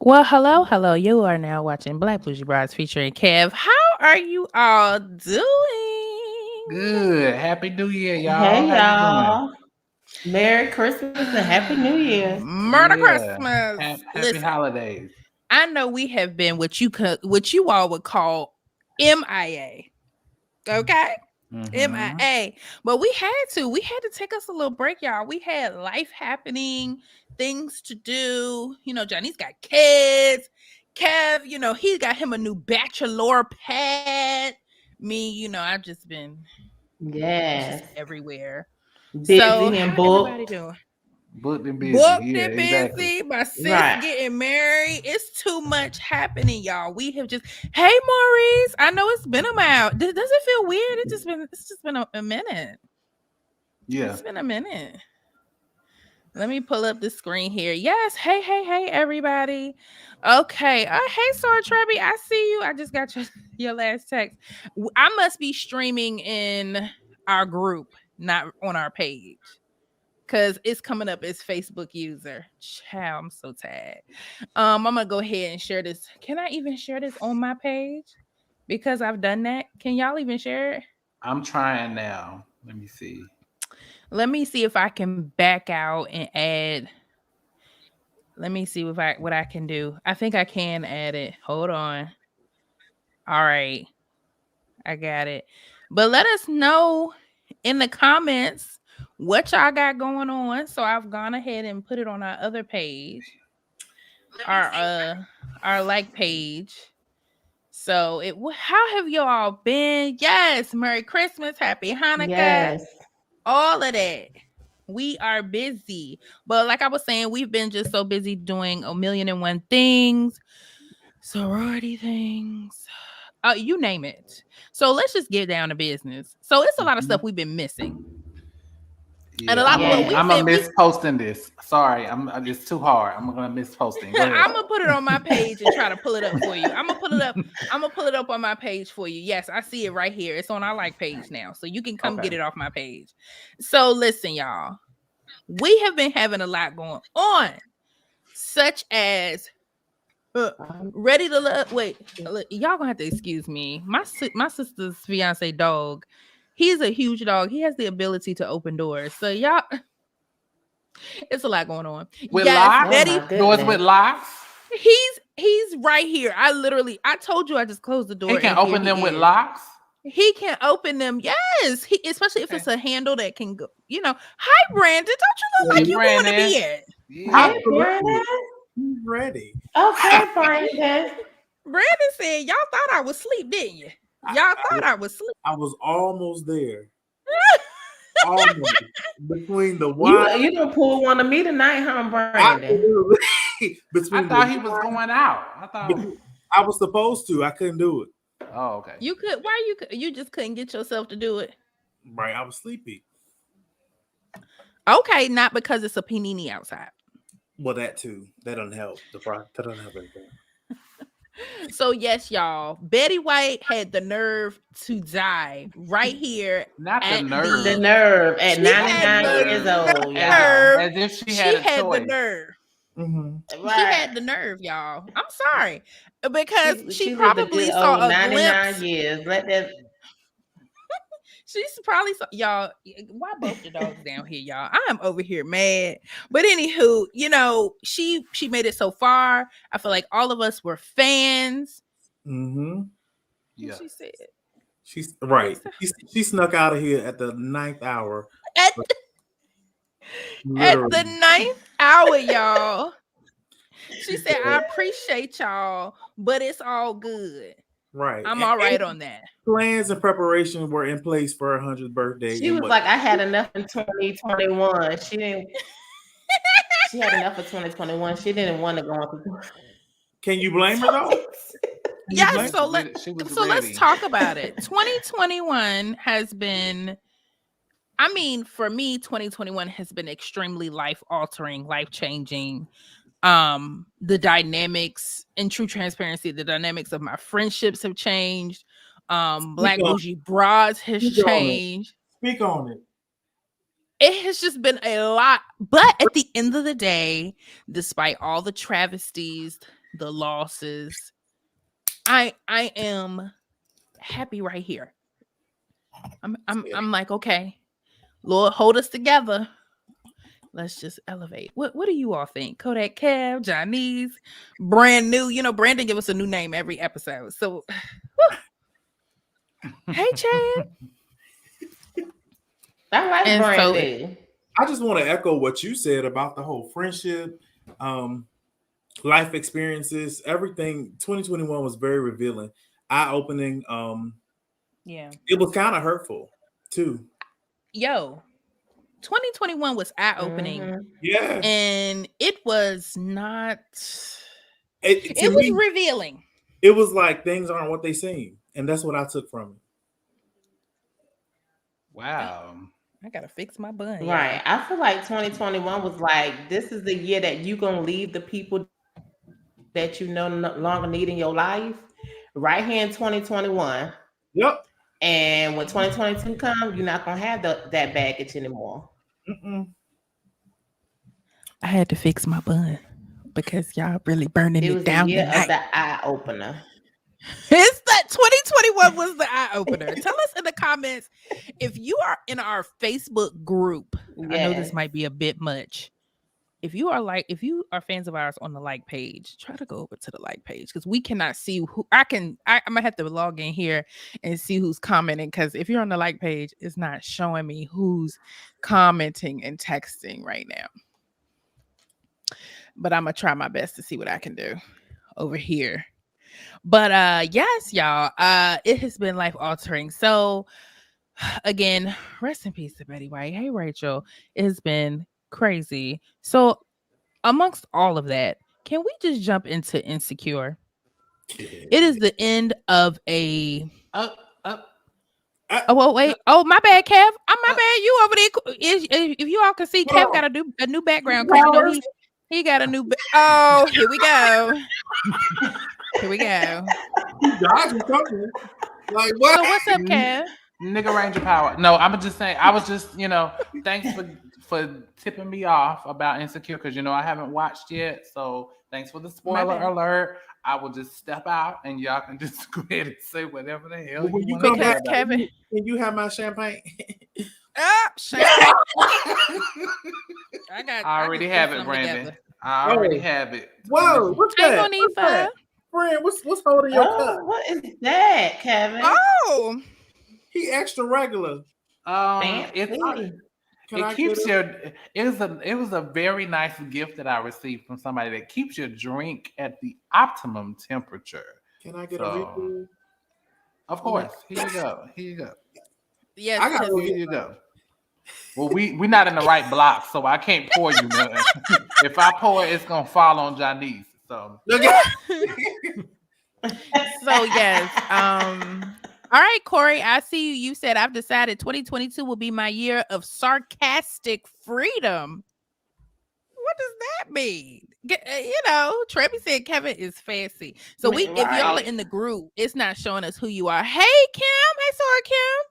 Well, hello, hello. You are now watching Black Bougie Brides featuring Kev. How are you all doing? Good. Happy New Year, y'all. Hey, How you y'all. Merry Christmas and Happy New Year. doing? Murder Yeah. Christmas. Happy Listen, holidays. I know we have been what you all would call MIA. Okay? Mhm. MIA. But we had to take us a little break, y'all. We had life happening, things to do. You know, Johnny's got kids. Kev, you know, he got him a new bachelor pad. Me, you know, I've just been Yes. everywhere. Busy So, and how everybody booked. doing? Booked and busy. Booked Yeah, and busy. exactly. My sis Right. getting married. It's too much happening, y'all. We have just. Hey, Maurice. I know it's been a while. Does it feel weird? It's just been a minute. Yeah. It's been a minute. Let me pull up the screen here. Yes. Hey, everybody. Okay. Hey, Sora Treby. I see you. I just got your last text. I must be streaming in our group, not on our page. Because it's coming up as Facebook user. Child, I'm so tired. I'm gonna go ahead and share this. Can I even share this on my page? Because I've done that. Can y'all even share it? I'm trying now. Let me see. Let me see if I can back out and add. Let me see what I can do. I think I can add it. Hold on. All right. I got it. But let us know in the comments what y'all got going on. So I've gone ahead and put it on our other page. Our like page. So how have you all been? Yes, Merry Christmas, Happy Hanukkah. Yes. All of that. We are busy. But like I was saying, we've been just so busy doing a million and one things, sorority things. You name it. So let's just get down to business. So it's a lot of stuff we've been missing. Yeah, And a lot of what I'm gonna miss posting this. Sorry, I'm it's too hard. I'm gonna miss posting. Go ahead. I'm gonna put it on my page and try to pull it up for you. I'm gonna pull it up on my page for you. Yes, I see it right here. It's on our like page now, so you can come get it off my page. So listen, y'all, we have been having a lot going on, such as ready to love. Wait, y'all gonna have to excuse me. My sister's fiance dog. He's a huge dog. He has the ability to open doors. So y'all, it's a lot going on. With yes, locks? Betty. Doors with locks? He's right here. I told you I just closed the door. He can open them with locks? He can open them. Yes. Especially if it's a handle that can go, you know. Hi, Brandon. Don't you look like you want to be it? Hey, Brandon. He's ready. Okay, Brandon. Brandon said, y'all thought I was asleep, didn't you? Y'all thought I was asleep. I was almost there. Almost. Between the wine. You gonna pull one of me tonight, huh, Brandon? I thought he was going out. I was supposed to. I couldn't do it. Oh, okay. You could. Why you just couldn't get yourself to do it? Right. I was sleepy. Okay, not because it's a panini outside. Well, that too. That doesn't help. That doesn't help anything. So yes, y'all, Betty White had the nerve to die right here. Not the nerve. The nerve at 99 years old, y'all. As if she had the nerve. Mm-hmm. Right. She had the nerve, y'all. I'm sorry, because she probably saw a 99 glimpse. years. Let that. She's probably y'all. Why both the dogs down here, y'all? I am over here mad. But anywho, you know, she made it so far. I feel like all of us were fans. Mm-hmm. Yeah. She said. She's right. She snuck out of here at the 9th hour. At the 9th hour, y'all. She said, "I appreciate y'all, but it's all good." Right. I'm all right on that. Plans and preparation were in place for her 100th birthday. She was like, I had enough in 2021. She had enough for 2021. She didn't want to go on. Can you blame her though? Yes. So let's ready. talk about it. 2021 has been. I mean, for me, 2021 has been extremely life-altering, life-changing. The dynamics, in true transparency, the dynamics of my friendships have changed. Black Bougie Bras has changed. Speak on it. It has just been a lot. But at the end of the day, despite all the travesties, the losses, I am happy right here. I'm like, okay, Lord, hold us together. Let's just elevate. What do you all think? Kodak Kev, Johnny's, brand new. You know, Brandon give us a new name every episode. So, hey, Chad. I like Brandon. I just want to echo what you said about the whole friendship, life experiences, everything. 2021 was very revealing, eye-opening. Yeah, it was kind of hurtful too. 2021 was eye-opening. Yeah. And it was not. It was revealing. It was like things aren't what they seem. And that's what I took from it. Wow. I gotta fix my bun. Right. I feel like 2021 was like, this is the year that you're gonna leave the people that you no longer need in your life. Right here in 2021. Yep. And when 2022 comes, you're not gonna have that baggage anymore. I had to fix my bun because y'all really burning it down. The year of the eye opener. It's that 2021 was the eye opener. Tell us in the comments if you are in our Facebook group. Yes. I know this might be a bit much. If you are fans of ours on the like page, try to go over to the like page because we cannot see who I might have to log in here and see who's commenting because if you're on the like page, it's not showing me who's commenting and texting right now. But I'm gonna try my best to see what I can do over here. But yes, y'all, it has been life altering. So again, rest in peace to Betty White. Hey, Rachel, it has been crazy. So amongst all of that, can we just jump into Insecure? It is the end of a oh well, wait. Oh, my bad, Kev. My bad. You over there. If you all can see, Kev got a new background because you know he got a new. Oh, here we go. Here we go. Like what? So what's up, Kev? Nigga Ranger Power. No, I'm just saying. I was just, thanks for tipping me off about Insecure because I haven't watched yet. So thanks for the spoiler alert. I will just step out and y'all can just go ahead and say whatever the hell you want to say. Kevin, can you have my champagne? Champagne. I already have it, Brandon. Together. I already have it. Whoa, what's that? What's that? Friend, what's holding your cup? What is that, Kevin? Oh, he extra regular. It was a very nice gift that I received from somebody that keeps your drink at the optimum temperature. Can I get a refill? Of course. Here you go. Yes, here you go. Well, we're not in the right block, so I can't pour you nothing. If I pour it, it's gonna fall on Janice. So yes. All right, Corey, I see you. You said I've decided 2022 will be my year of sarcastic freedom. What does that mean? Trevi said Kevin is fancy. So if y'all are in the group, it's not showing us who you are. Hey, Kim. Hey, sorry, Kim.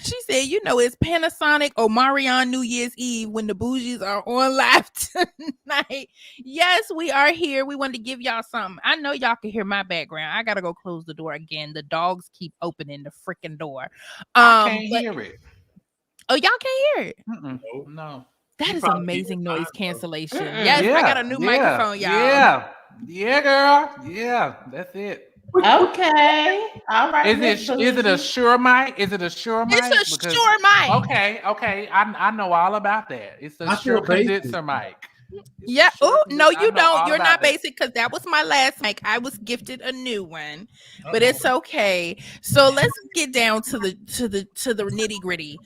She said, it's Panasonic or Marion New Year's Eve when the bougies are on live tonight. Yes, we are here. We wanted to give y'all something. I know y'all can hear my background. I gotta go close the door again. The dogs keep opening the freaking door. I can't hear it. Oh, y'all can't hear it? No. That is amazing noise cancellation. Yes, I got a new microphone, y'all. Yeah, girl. Yeah, that's it. Okay. All right. Is it a sure mic? Is it a sure mic? It's a sure mic. Okay. I know all about that. It's a sure condenser mic. Yeah. Oh, no, you don't. You're not basic because that was my last mic. I was gifted a new one, but it's okay. So let's get down to the nitty gritty.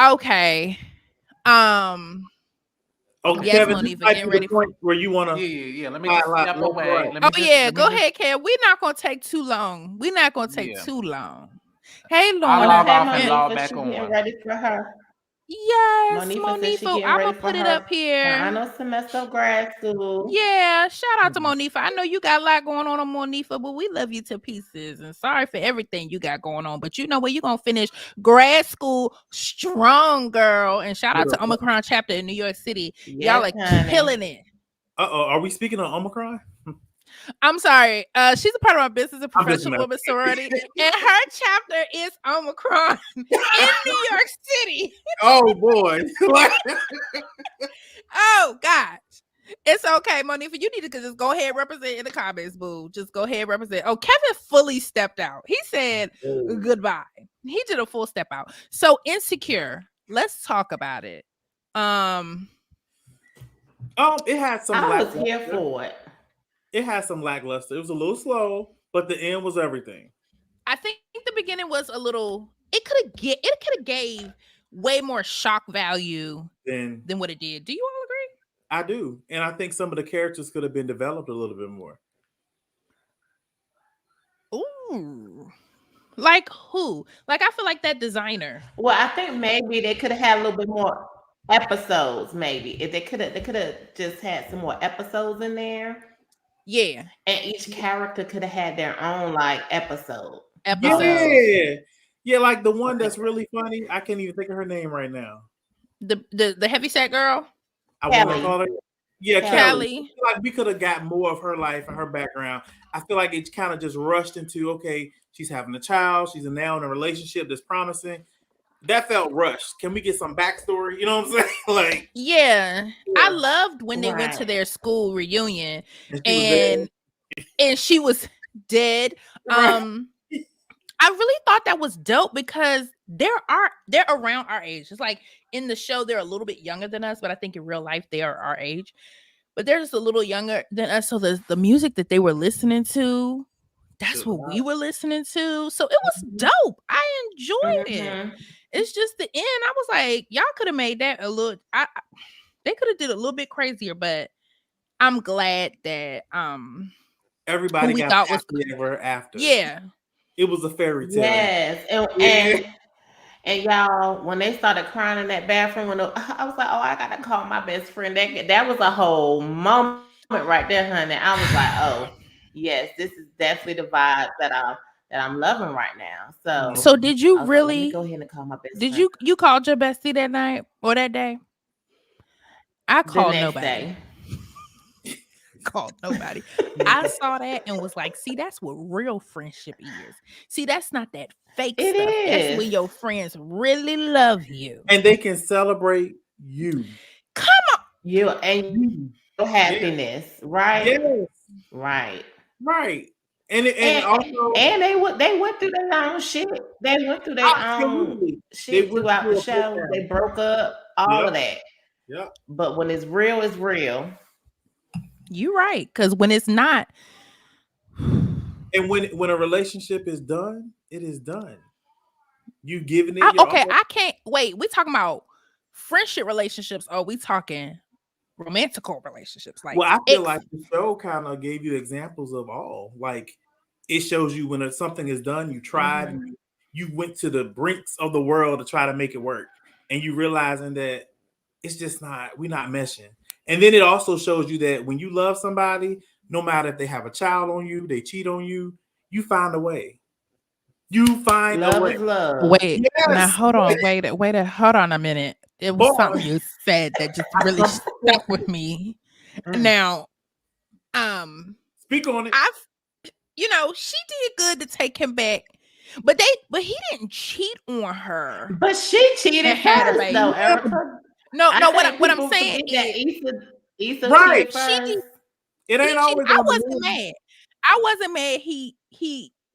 Okay. Oh, Yes, Kevin, this Monifa, might getting be the ready. point where you want to Yeah. Let me just step away. Oh yeah, go ahead, Kev. We're not gonna take too long. We're not gonna take too long. Hey, I'll Lorna. log off and Monifa, log back she on. getting ready for her. Yes, Monifa said she Monifa. getting I'm ready gonna for put it her up here. final semester of grad school. Yeah, shout out to Monifa. I know you got a lot going on Monifa, but we love you to pieces. And sorry for everything you got going on. But you know what? You're gonna finish grad school strong, girl. And shout out to Omicron chapter in New York City. Y'all are killing it. Are we speaking on Omicron? I'm sorry. She's a part of our business and professional women sorority, and her chapter is Omicron in New York City. Oh boy. Oh gosh. It's okay, Monifa. You need to just go ahead and represent in the comments, boo. Just go ahead and represent. Oh, Kevin fully stepped out. He said goodbye. He did a full step out. So Insecure. Let's talk about it. It had some. I was here for it. It had some lackluster. It was a little slow, but the end was everything. I think the beginning was a little. It could have gave way more shock value than what it did. Do you all agree? I do, and I think some of the characters could have been developed a little bit more. Ooh, like who? Like I feel like that designer. Well, I think maybe they could have had a little bit more episodes. Maybe if they could have just had some more episodes in there. Yeah, and each character could have had their own like episode. Yeah, like the one that's really funny. I can't even think of her name right now. The heavyset girl. I want to call her. Yeah, Kelly. Like we could have got more of her life and her background. I feel like it kind of just rushed into, okay, she's having a child, she's now in a relationship that's promising. That felt rushed. Can we get some backstory? You know what I'm saying? Like, yeah. I loved when they went to their school reunion and she was dead. I really thought that was dope because they're around our age. It's like in the show they're a little bit younger than us, but I think in real life they are our age. But they're just a little younger than us. So the music that they were listening to, that's what we were listening to. So it was dope. I enjoyed it. It's just the end. I was like, y'all could have made that a little. They could have did a little bit crazier, but I'm glad that everybody got happy ever after. Yeah. It was a fairy tale. Yes, and y'all, when they started crying in that bathroom, I was like, "Oh, I gotta call my best friend." That was a whole moment right there, honey. I was like, "Oh, yes, this is definitely the vibe that I'm loving right now." So did you really like, go ahead and call my best? Did friend. you called your bestie that night or that day? I called nobody. Called nobody. I saw that and was like, see, that's what real friendship is. See, that's not that fake stuff. That's when your friends really love you. And they can celebrate you. Come on. You and your happiness. Right? Yes. Right. And also they went through their own shit. They went through their own shit throughout the show. They broke up, all of that. Yeah. But when it's real, it's real. You're right, because when it's not, and when a relationship is done, it is done. You giving it. Okay, I can't wait. We talking about friendship relationships, or we talking romantical relationships? Like, well, I feel like the show kind of gave you examples of all. Like, it shows you when something is done, you tried, you went to the brinks of the world to try to make it work, and you realizing that it's just not. We're not meshing. And then it also shows you that when you love somebody, no matter if they have a child on you, they cheat on you, you find a way. You find love a way. Is love. Wait, now hold on. Wait, hold on a minute. It was something you said that just really stuck with me. Now, speak on it. She did good to take him back, but he didn't cheat on her. But she cheated first, though, Erica. No. What I'm saying is, Issa right? It ain't always. I wasn't mad. I wasn't mad. He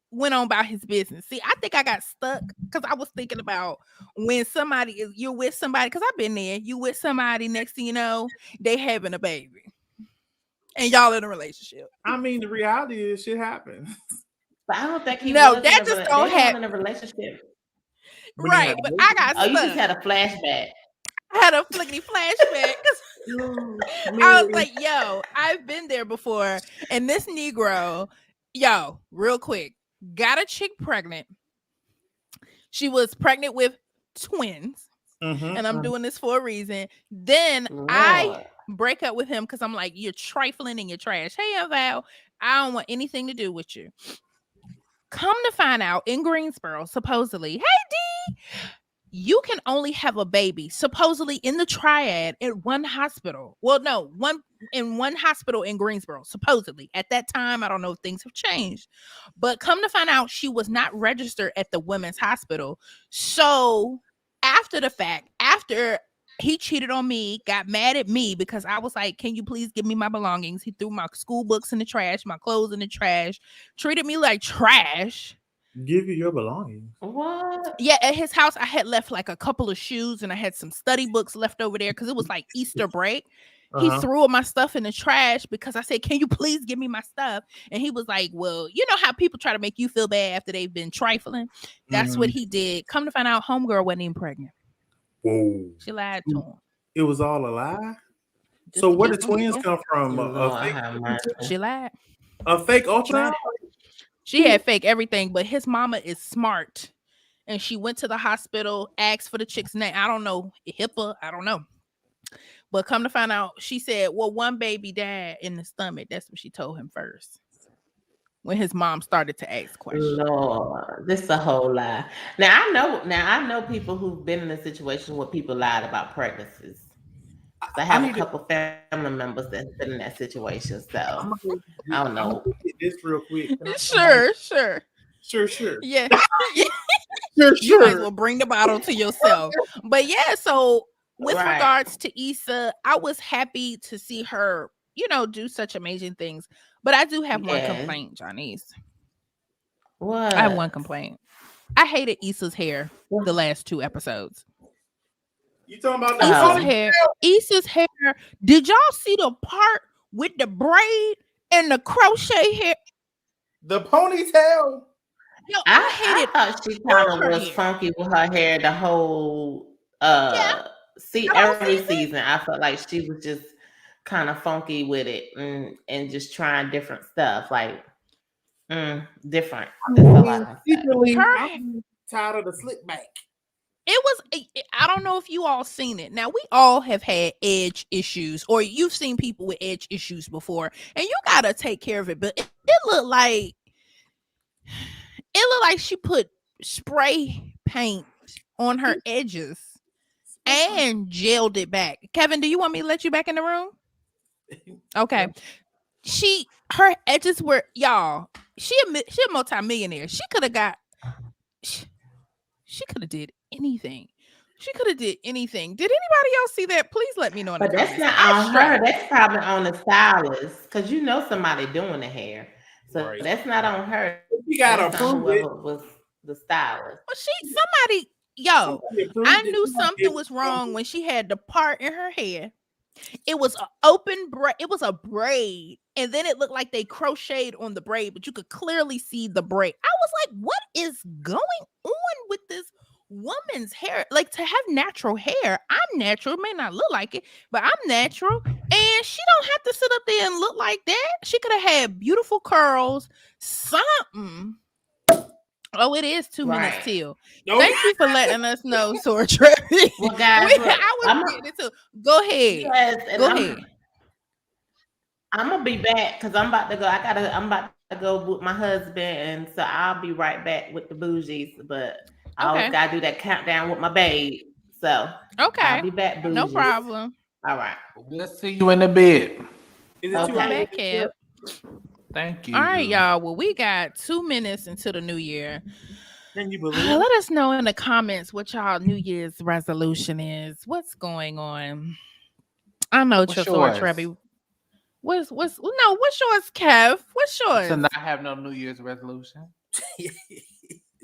went on about his business. See, I think I got stuck because I was thinking about when you're with somebody. Because I've been there. You with somebody, next thing you know, they having a baby, and y'all in a relationship. I mean, the reality is, shit happens. But I don't think he no. Was that just don't happen in a relationship. Right, but I got stuck. You just had a flashback. I had a flickety flashback. I was like, yo, I've been there before. And this Negro, yo, real quick, got a chick pregnant. She was pregnant with twins. And I'm doing this for a reason. Then I break up with him because I'm like, you're trifling and you're trash. Hey, Val, I don't want anything to do with you. Come to find out, in Greensboro, supposedly, hey, D, you can only have a baby, supposedly in the triad at one hospital. Well, no, one hospital in Greensboro, supposedly. At that time, I don't know if things have changed. But come to find out, she was not registered at the women's hospital. So after the fact, after he cheated on me, got mad at me because I was like, can you please give me my belongings? He threw my school books in the trash, my clothes in the trash, treated me like trash. Give you your belongings. What? Yeah, at his house, I had left like a couple of shoes and I had some study books left over there because it was like Easter break. He threw all my stuff in the trash because I said, can you please give me my stuff? And he was like, well, you know how people try to make you feel bad after they've been trifling? That's what he did. Come to find out, homegirl wasn't even pregnant. Whoa. She lied to him. It was all a lie? So where did twins come from? She lied. A fake ultrasound? She had fake everything, but his mama is smart. And she went to the hospital, asked for the chick's name. I don't know. HIPAA. I don't know. But come to find out, she said, well, one baby died in the stomach. That's what she told him first. When his mom started to ask questions. Lord, this is a whole lie. Now I know people who've been in a situation where people lied about pregnancies. I have a couple family members that's been in that situation. So I don't know. This real quick. Sure. Yeah. Sure. You might as well bring the bottle to yourself. But yeah, so with regards to Issa, I was happy to see her, do such amazing things. But I do have one complaint, Johnny's. What? I have one complaint. I hated Issa's hair the last 2 episodes. You talking about Issa's hair? Issa's hair. Did y'all see the part with the braid and the crochet hair? The ponytail. Yo, I thought she kind of was funky with her hair the whole every season. I felt like she was just kind of funky with it and just trying different stuff, like different. Secretly, I'm tired of the slick back. It was, I don't know if you all seen it. Now, we all have had edge issues, or you've seen people with edge issues before, and you gotta take care of it. But it looked like she put spray paint on her edges and gelled it back. Kevin, do you want me to let you back in the room? Okay. Her edges were, y'all, she a multi-millionaire. She could have did anything. She could have did anything. Did anybody else see that? Please let me know. But that's not on her. That's probably on the stylist, because somebody doing the hair. So that's not on her. She got to prove it. Was the stylist. Well, I knew something was wrong when she had the part in her hair. It was an open braid. It was a braid. And then it looked like they crocheted on the braid, but you could clearly see the braid. I was like, what is going on with this woman's hair? Like, to have natural hair, I'm natural. It may not look like it, but I'm natural. And she don't have to sit up there and look like that. She could have had beautiful curls, something. Oh, it is 2 minutes till. Thank you for letting us know, Sora Trevi. Well, guys, I was getting it too. Go ahead. Yes, go ahead. I'm gonna be back because I'm about to go. I'm about to go with my husband, and so I'll be right back with the bougies. But I always gotta do that countdown with my babe. So I'll be back. Bougies. No problem. All right. We'll see you in a bit. Okay, Kev. Thank you. All right, y'all. Well, we got 2 minutes into the new year. Can you believe Let us know in the comments what y'all New Year's resolution is. What's going on? I know Sora Trevi. What's yours, Kev? What's yours? To not have no New Year's resolution.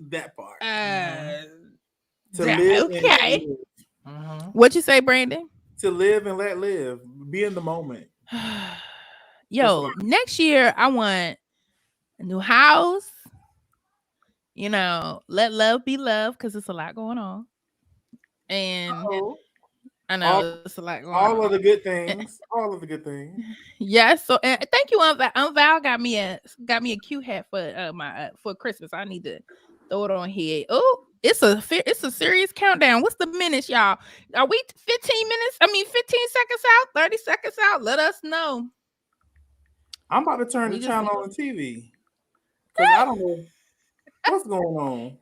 That part. To live. Okay. What'd you say, Brandon? To live and let live. Be in the moment. Yo, next year I want a new house. Let love be love, because it's a lot going on. And I know it's a lot going all on. of the good things. All of the good things. Yes. So thank you, Val got me a cute hat for my for Christmas. I need to throw it on here. Oh, it's a serious countdown. What's the minutes, y'all? Are we 15 minutes? I mean 15 seconds out, 30 seconds out. Let us know. I'm about to turn the channel on the TV. Because I don't know what's going on.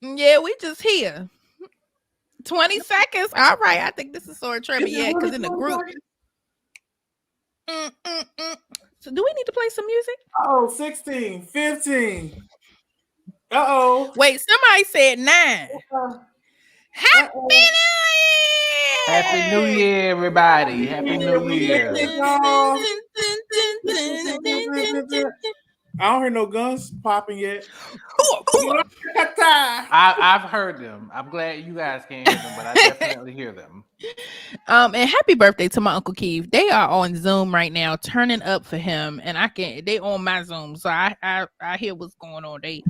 Yeah, we just here. 20 seconds. All right. I think this is Sora Trevor. Yeah, because in the group. So do we need to play some music? Oh, 16, 15. Uh-oh. Wait, somebody said 9. Happy New Year! Happy New Year, everybody. Happy New Year. I don't hear no guns popping yet. I've heard them. I'm glad you guys can't hear them, but I definitely hear them. And happy birthday to my Uncle Keith. They are on Zoom right now, turning up for him, and they on my Zoom, so I hear what's going on. They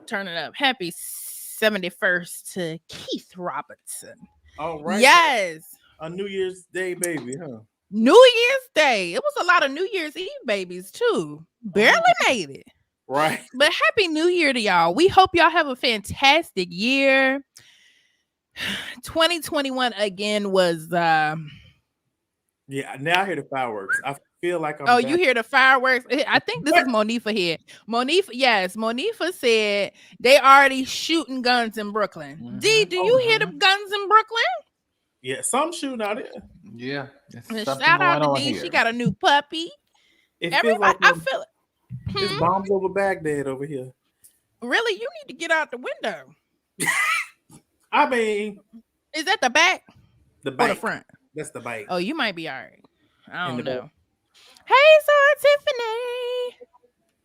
turning up. Happy 71st to Keith Robertson. All right. Yes. A New Year's Day baby, huh? New Year's Day. It was a lot of New Year's Eve babies too. Barely made it. Right. But Happy New Year to y'all. We hope y'all have a fantastic year. 2021 again was yeah, now I hear the fireworks. I feel like I'm you hear the fireworks? I think this is Monifa here. Monifa said they already shooting guns in Brooklyn. Mm-hmm. D, do you hear the guns in Brooklyn? Yeah, some shooting out there. Yeah. Shout out to D. Here. She got a new puppy. Everybody, I feel it. There's bombs over Baghdad over here. Really? You need to get out the window. I mean, is that the back? The back. Or the front? That's the bike. Oh, you might be all right. I don't know. Hey,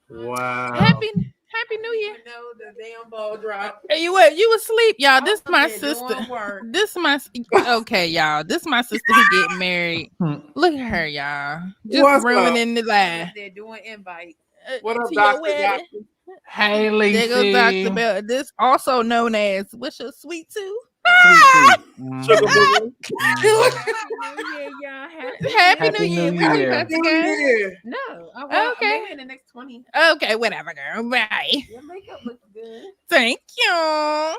Tiffany. Wow. Happy New Year. No, the damn ball dropped. Hey, you asleep, y'all. This my sister. This my okay, y'all. This my sister who getting married. Look at her, y'all. Just ruining the life. They're doing invites. What up, Doctor? Hey, Lisa. There goes Dr. Bell. This also known as what's your sweet tooth? Sugar booger. Happy New Year. No. Okay. In the next 20. Okay, whatever, girl. Bye. Your makeup looks good. Thank you.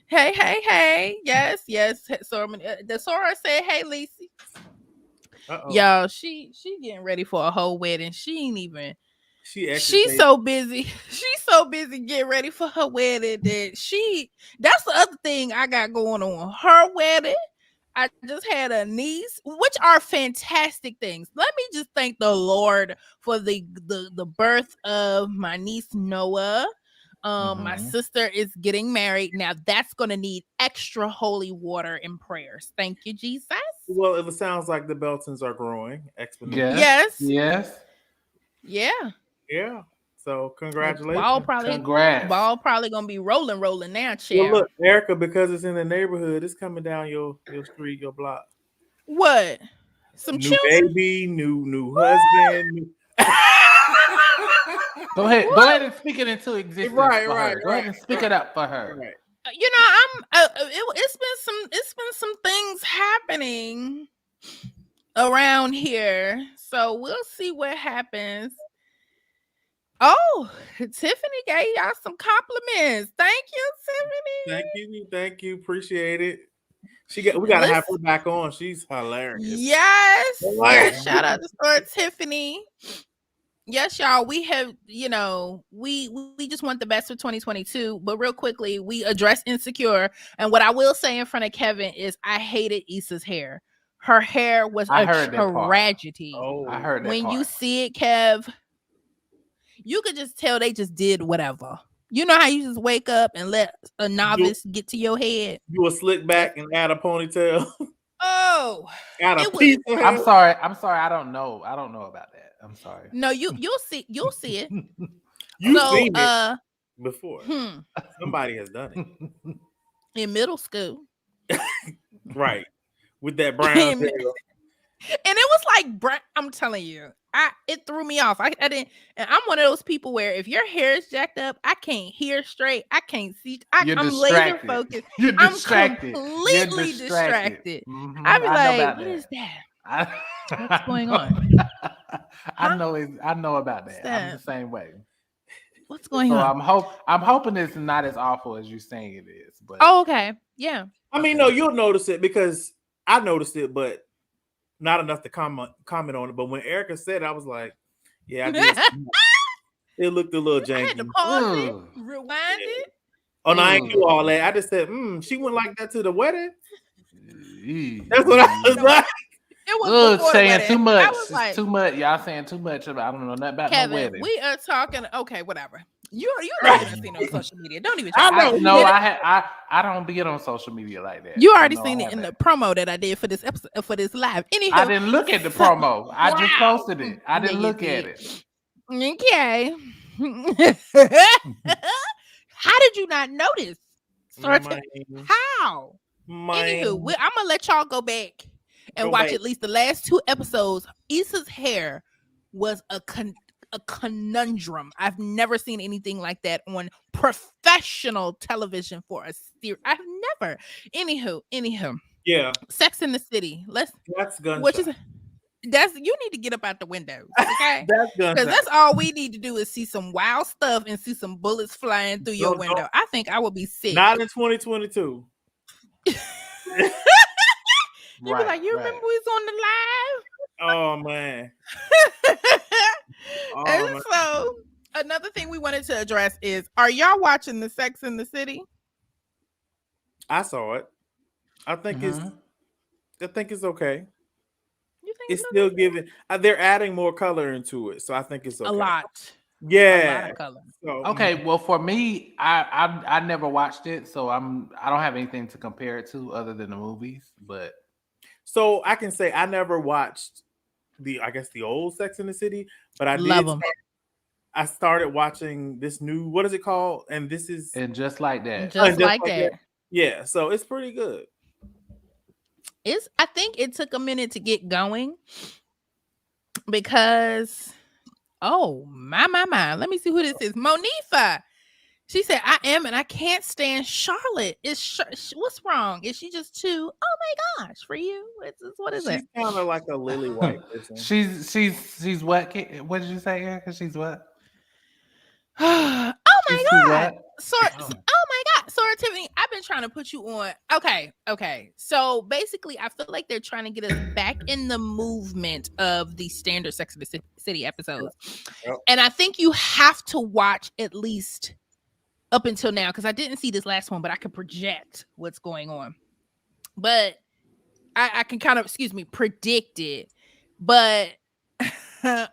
Hey. Yes. The Sora said, hey, Lisa. Y'all, she getting ready for a whole wedding. She ain't even. She's so busy. She's so busy getting ready for her wedding that that's the other thing I got going on. Her wedding. I just had a niece, which are fantastic things. Let me just thank the Lord for the birth of my niece Noah. My sister is getting married. Now that's gonna need extra holy water and prayers. Thank you, Jesus. Well, it sounds like the Beltons are growing exponentially. Yes. Yeah. So congratulations. Ball probably gonna be rolling now, child. Well, look, Erica, because it's in the neighborhood, it's coming down your street, your block. What? Some new children? baby, new husband. Go ahead and speak it into existence. Right. Go ahead and speak it up for her. Right. You know, it's been some things happening around here, so we'll see what happens. Oh, Tiffany gave y'all some compliments. Thank you, Tiffany. Thank you. Appreciate it. We gotta have her back on. She's hilarious. Yes. Shout out to Sora Tiffany. Yes, y'all. We have, we just want the best for 2022. But real quickly, we address Insecure. And what I will say in front of Kevin is I hated Issa's hair. Her hair was a tragedy. Oh, I heard that when part. you see it, Kev, you could just tell they just did whatever. You know how you just wake up and let a novice get to your head? Do a slick back and add a ponytail. Oh, add a piece of hair. I'm sorry. I don't know about that. I'm sorry. No, you'll see it. You've seen it before. Somebody has done it in middle school, right? With that brown tail. And it was like, I'm telling you, it threw me off. I didn't, and I'm one of those people where if your hair is jacked up, I can't hear straight. I can't see. I'm laser focused. You're distracted. I'm completely distracted. Mm-hmm. I be like, what is that? What's going on? I know about that. I'm the same way. What's going on? I'm hoping it's not as awful as you're saying it is. But okay, yeah. I mean, no, you'll notice it because I noticed it, but not enough to comment on it. But when Erica said it, I was like, yeah, I did. It looked a little janky. I had to pause it, rewind it. Oh, no, I ain't do all that. I just said, she went like that to the wedding. That's what I was like. It was saying too much. Like, too much. Y'all saying too much about. I don't know nothing about Kevin, no wedding. We are talking. Okay, whatever. You already seen it on social media. Don't even. I know. I don't be on social media like that. You already seen it in the promo that I did for this episode, for this live. Anyhow, I didn't look at the promo. I just posted it. I didn't look at it. Okay. How did you not notice? How? Anywho, I'm gonna let y'all go back and watch at least the last 2 episodes. Issa's hair was a conundrum. I've never seen anything like that on professional television for a series. I've never. Anywho. Yeah. Sex in the City. That's gunshot. Which is you need to get up out the windows, okay? That's gunshot. Because that's all we need to do is see some wild stuff and see some bullets flying through your window. I think I would be sick. Not in 2022. You'd be like, you remember we was on the live? Oh man. And so another thing we wanted to address is, are y'all watching the Sex in the City? I saw it. I think it's okay. You think it's still giving? They're adding more color into it, so I think it's okay. A lot. Yeah. A lot of color. So, okay. Well, for me, I never watched it, so I don't have anything to compare it to other than the movies. But so I can say I never watched the old Sex in the City, but I love them. I started watching this new, what is it called? And this is Just Like That. Just like that. Yeah, so it's pretty good. I think it took a minute to get going because my. Let me see who this is. Monifa. She said, I am and I can't stand Charlotte. What's wrong? Is she just too? Oh my gosh, for you? What is it? She's kind of like a Lily White person. She's what? What did you say, Erica? She's what? Oh my god. Oh my god. Sorry, Tiffany. I've been trying to put you on. Okay. So basically, I feel like they're trying to get us back in the movement of the standard Sex and the City episodes. Yep. And I think you have to watch at least up until now, because I didn't see this last one, but I can project what's going on. But I can kind of, predict it. But this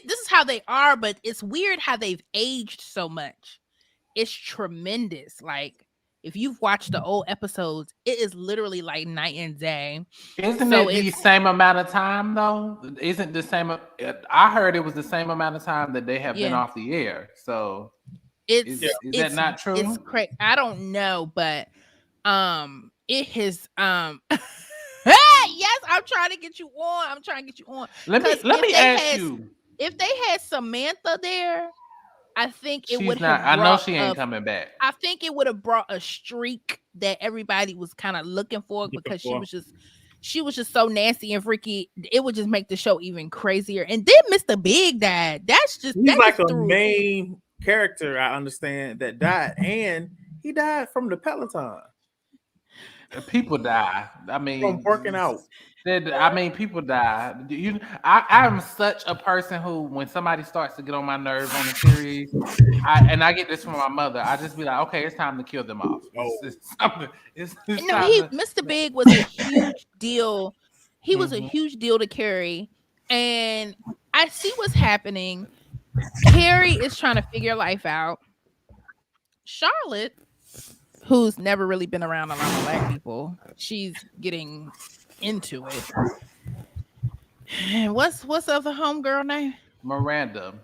is how they are, but it's weird how they've aged so much. It's tremendous. Like, if you've watched the old episodes, it is literally like night and day. Isn't it the same amount of time, though? Isn't the same? I heard it was the same amount of time that they have been off the air. So is that not true? It's crazy. I don't know, but it has yes, I'm trying to get you on. Let me ask you. If they had Samantha there, I think it would have. I know she ain't coming back. I think it would have brought a streak that everybody was kind of looking for, because she was just so nasty and freaky. It would just make the show even crazier. And then Mr. Big died. He's like a main character, I understand, that died, and he died from the Peloton. People die. I mean, from working out. People die. I'm such a person who, when somebody starts to get on my nerves on the series, I get this from my mother, I just be like, okay, it's time to kill them off. Mr. Big was a huge deal. He was a huge deal to Carrie, and I see what's happening. Carrie is trying to figure life out. Charlotte, who's never really been around a lot of black people, she's getting into it. And what's other homegirl name? Miranda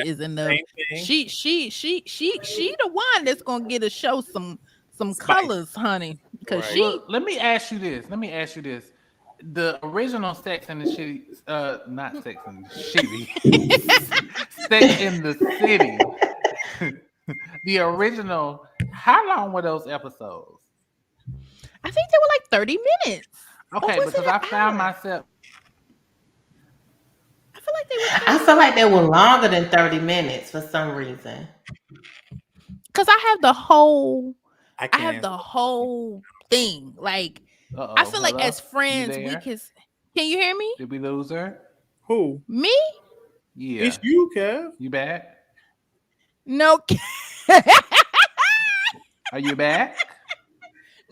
is in the she the one that's gonna get a show some colors, honey. Because let me ask you this. the original Sex and the City, not Sex and the City, Sex in the City. The original. How long were those episodes? I think they were like 30 minutes. Okay, because I found myself. I feel like they were. I feel like they were longer than 30 minutes for some reason. Because I have the whole thing. Like, I feel like as friends, we can you hear me? Did we lose her? Who? Me? Yeah. It's you, Kev. You back? No. Are you back?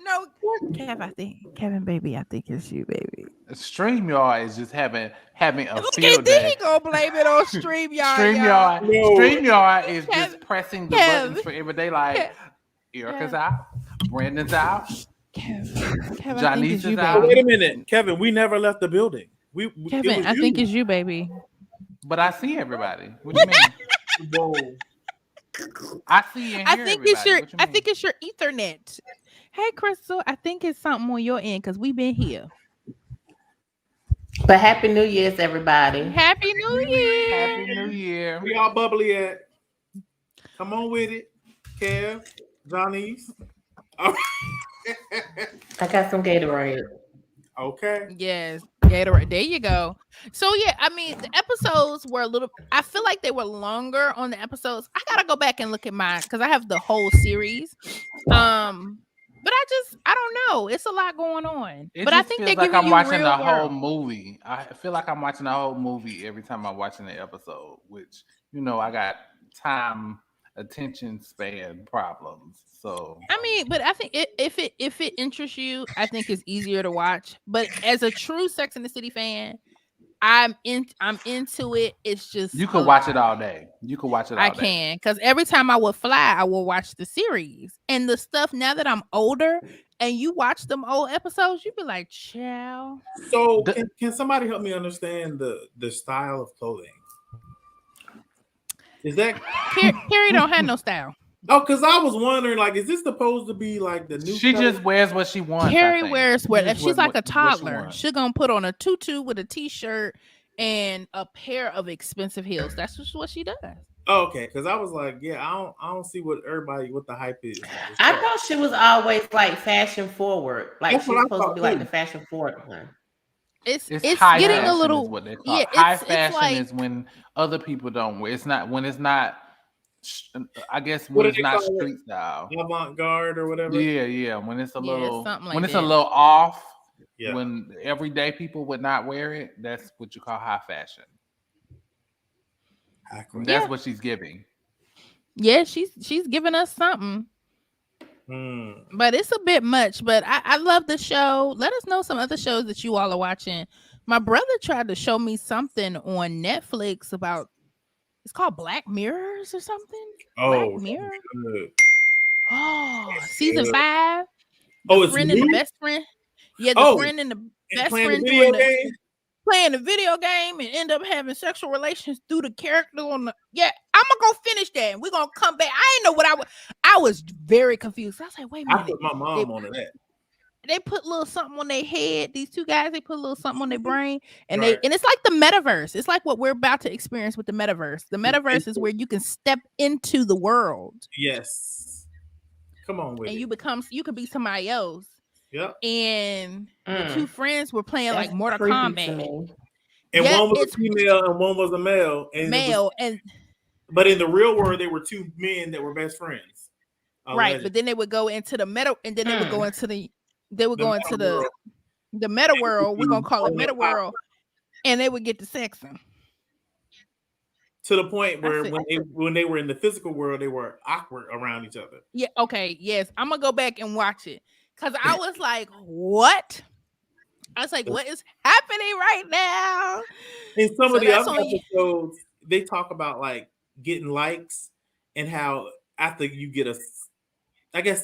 No, Kevin, baby, I think it's you, baby. StreamYard is just having a Look field at day. He gonna blame it on StreamYard. StreamYard is just pressing the buttons for everyday life. Erica's out. Brandon's out. Kevin, Johnny's is out. Wait a minute, Kevin. We never left the building. Kevin, I think it's you, baby. But I see everybody. What do you mean? Whoa. I see and hear everybody. I think it's your Ethernet. Hey, Crystal, I think it's something on your end because we've been here. But Happy New Year's, everybody. Happy New Year. Happy New Year. We all bubbly at. Come on with it, Kev, Johnny's. I got some Gatorade. Okay. Yes, Gatorade. There you go. So yeah, I mean, the episodes were I feel like they were longer on the episodes. I gotta go back and look at mine because I have the whole series. But I don't know. It's a lot going on. But I think they give I'm you watching real the world. whole movie. I feel like I'm watching the whole movie every time I'm watching the episode, which I got attention span problems. So I mean, but I think if it interests you, I think it's easier to watch. But as a true Sex and the City fan, I'm into it. It's just you could watch it all day. I can, because every time I would fly, I will watch the series and the stuff. Now that I'm older, and you watch them old episodes, you'd be like, "Chow." So can somebody help me understand the style of clothing? Is that Carrie don't have no style? Oh, because I was wondering, like, is this supposed to be like the new? She just wears what she wants. Carrie wears what she's like a toddler. She's gonna put on a tutu with a t-shirt and a pair of expensive heels. That's just what she does. Oh, okay, because I was like, yeah, I don't see what the hype is. I thought she was always like fashion forward. Like she's supposed to be like the fashion forward one. It's high getting a little is what they call it. High fashion is when other people don't wear. It's not when it's not. I guess when it's not street style, avant-garde or whatever. Yeah. When it's a little, like when it's a little off, when everyday people would not wear it, that's what you call high fashion. That's what she's giving. Yeah, she's giving us something. But it's a bit much. But I love the show. Let us know some other shows that you all are watching. My brother tried to show me something on Netflix about. It's called Black Mirrors or something. Oh, Black Mirror. Good. Oh, season 5. Oh, it's friend new? and the best friend. Yeah, the friend and the best friend playing the video game and end up having sexual relations through the character on the. Yeah, I'm gonna go finish that. We're gonna come back. I didn't know what I was very confused. I was like, wait a minute. I put my mom on that. They put a little something on their head. These two guys, they put a little something on their brain, and and it's like the metaverse. It's like what we're about to experience with the metaverse. The metaverse is where you can step into the world. Yes. Come on with and it. you could be somebody else. Yep. And the two friends were playing like Mortal Kombat. And one was a female and one was a male. But in the real world, they were two men that were best friends. Right, but then they would go into the meta, and then they would go into the meta world. We're gonna call it meta world, and they would get to sexing. To the point where when they were in the physical world, they were awkward around each other. Yeah. Okay. Yes, I'm gonna go back and watch it because I was like, "What?" I was like, "What is happening right now?" In some of the other episodes, they talk about like getting likes and how after you get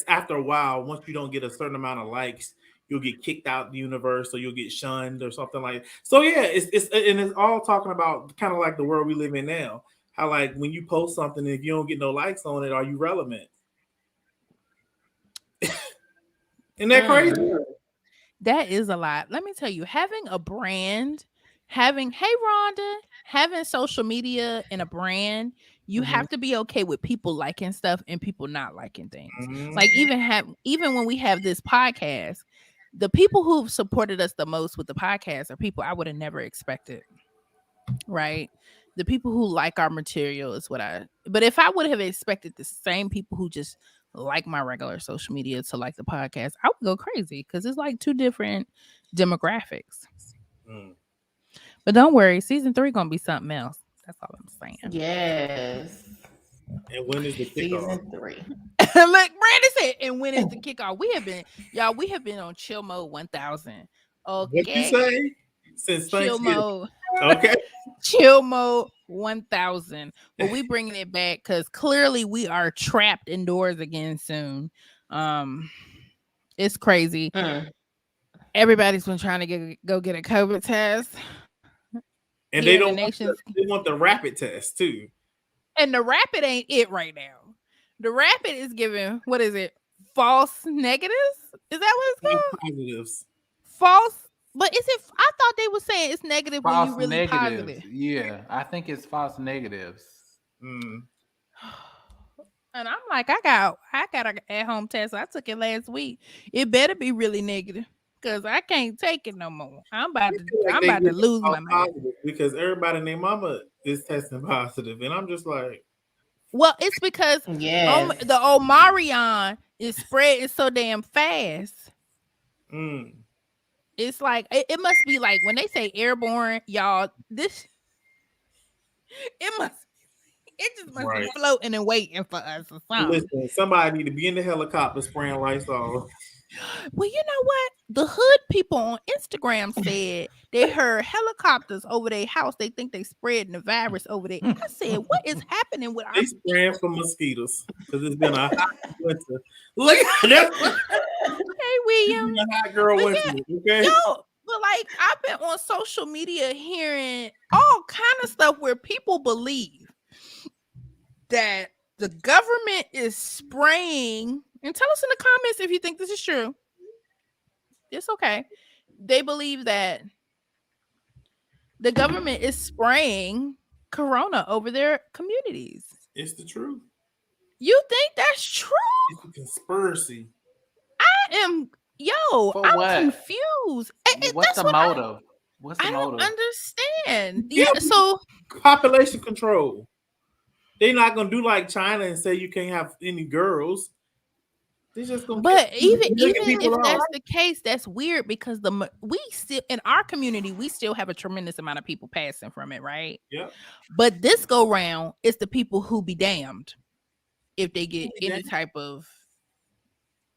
after a while, once you don't get a certain amount of likes, you'll get kicked out of the universe or you'll get shunned or something like that. So yeah, it's all talking about kind of like the world we live in now. How like when you post something, if you don't get no likes on it, are you relevant? Isn't that crazy? That is a lot. Let me tell you, having a brand, hey Rhonda, having social media and a brand, you Mhm. have to be okay with people liking stuff and people not liking things. Mhm. Like even when we have this podcast, the people who've supported us the most with the podcast are people I would have never expected. Right? The people who like our material is but if I would have expected the same people who just like my regular social media to like the podcast, I would go crazy because it's like two different demographics. Mm. But don't worry, season 3 gonna be something else. That's all I'm saying. Yes. And when is the kickoff? Season 3. Look, Brandon said, and when is the kickoff? We have been on chill mode 1000. What you Okay. say? Since Chill Thanksgiving. mode. Okay. Chill mode 1000. But we bringing it back because clearly we are trapped indoors again soon. It's crazy. Everybody's been trying to go get a COVID test. And they don't they want the rapid test too. And the rapid ain't it right now. The rapid is giving, what is it? False negatives? Is that what it's called? Positives. False. But is it? I thought they were saying it's negative false when you really negatives. positive. Yeah, I think it's false negatives. Mm. And I'm like, I got an at-home test. I took it last week. It better be really negative because I can't take it no more. I'm about to lose my mind because everybody named mama is testing positive, and I'm just like, well, it's because the Omarion is spreading so damn fast. Mm. It's like it must be like when they say airborne, y'all. It just must be floating and waiting for us or something. Listen, somebody need to be in the helicopter spraying Lysol. Well, you know what? The hood people on Instagram said they heard helicopters over their house. They think they spreading the virus over there. I said, what is happening with they spraying for mosquitoes because it's been a hot winter. Look at that. Hey, William. A hot girl winter. Okay. Yo, but like I've been on social media hearing all kind of stuff where people believe that the government is spraying, and tell us in the comments if you think this is true. It's okay. They believe that the government is spraying corona over their communities. It's the truth. You think that's true? It's a conspiracy. I'm confused. What's the motive? I don't understand. Yeah, so population control. They're not gonna do like China and say you can't have any girls. They're just gonna. But even if that's the case, that's weird because we still in our community we still have a tremendous amount of people passing from it, right? Yeah. But this go round, it's the people who be damned if they get any type of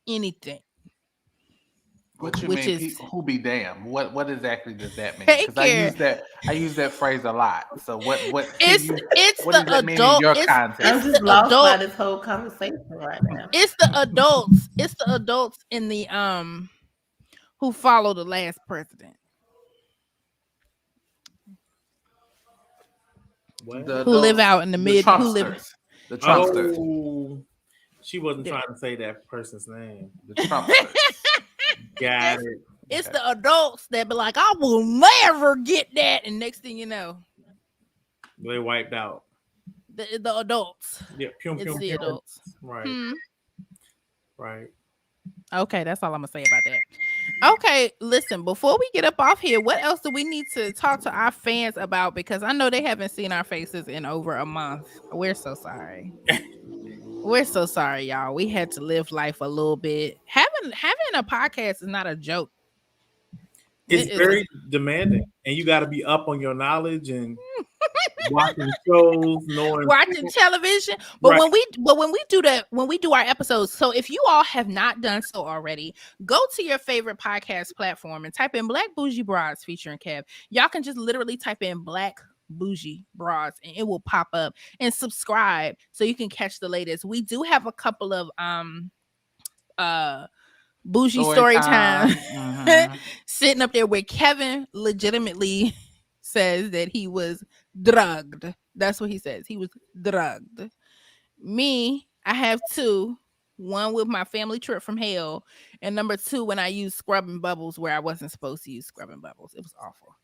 anything. What you mean? People who be damned? What exactly does that mean? Because I use that phrase a lot. So what? It's what does that mean in your context? I'm just lost by this whole conversation right now. It's the adults. It's the adults in the who follow the last president. Who live out in the mid? Who live the Trumpsters? Oh, she wasn't trying to say that person's name. The Trumpsters. Got it. It's the adults that be like, I will never get that, and next thing you know, they wiped out. The adults. Yeah, it's the adults. Right. Right. Okay, that's all I'm gonna say about that. Okay, listen, before we get up off here, what else do we need to talk to our fans about? Because I know they haven't seen our faces in over a month. We're so sorry. We're so sorry, y'all. We had to live life a little bit. Having a podcast is not a joke. It's very demanding, and you got to be up on your knowledge and watching shows, watching television. But when we do our episodes, so if you all have not done so already, go to your favorite podcast platform and type in Black Bougie Broads featuring Kev. Y'all can just literally type in Black Bougie Broads and it will pop up, and subscribe so you can catch the latest. We do have a couple of bougie story time sitting up there where Kevin legitimately says that he was drugged. That's what he says. He was drugged. Me, I have two One with my family trip from hell, and number 2 when I used scrubbing bubbles where I wasn't supposed to use scrubbing bubbles. It was awful.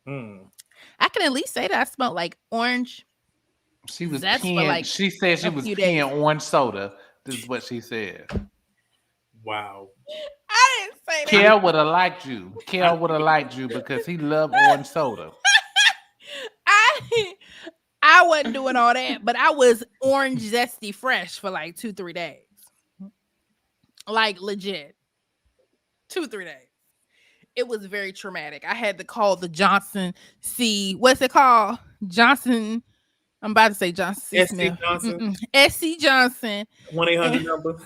I can at least say that I smelled like orange. She was That's peeing. for like She said she was peeing orange soda. This is what she said. Wow. I didn't say that. Kel would have liked you. Kel would have liked you because he loved orange soda. I wasn't doing all that, but I was orange zesty fresh for like 2-3 days. Like legit. 2-3 days. It was very traumatic. I had to call the Johnson C. What's it called? Johnson. I'm about to say Johnson C. Smith. Johnson. SC Johnson. 1-800 number.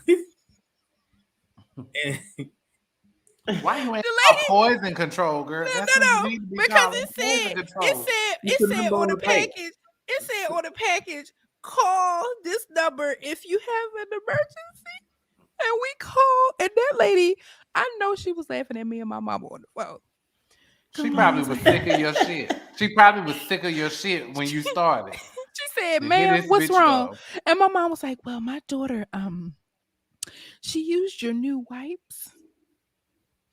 Why you ain't poison control, girl? No. Because it said on the package. It said on the package, call this number if you have an emergency. And we called, and that lady, I know she was laughing at me and my mama on the phone. She probably was sick of your shit. She probably was sick of your shit when you started. She said, "Ma'am, what's wrong?" And my mom was like, "Well, my daughter, she used your new wipes.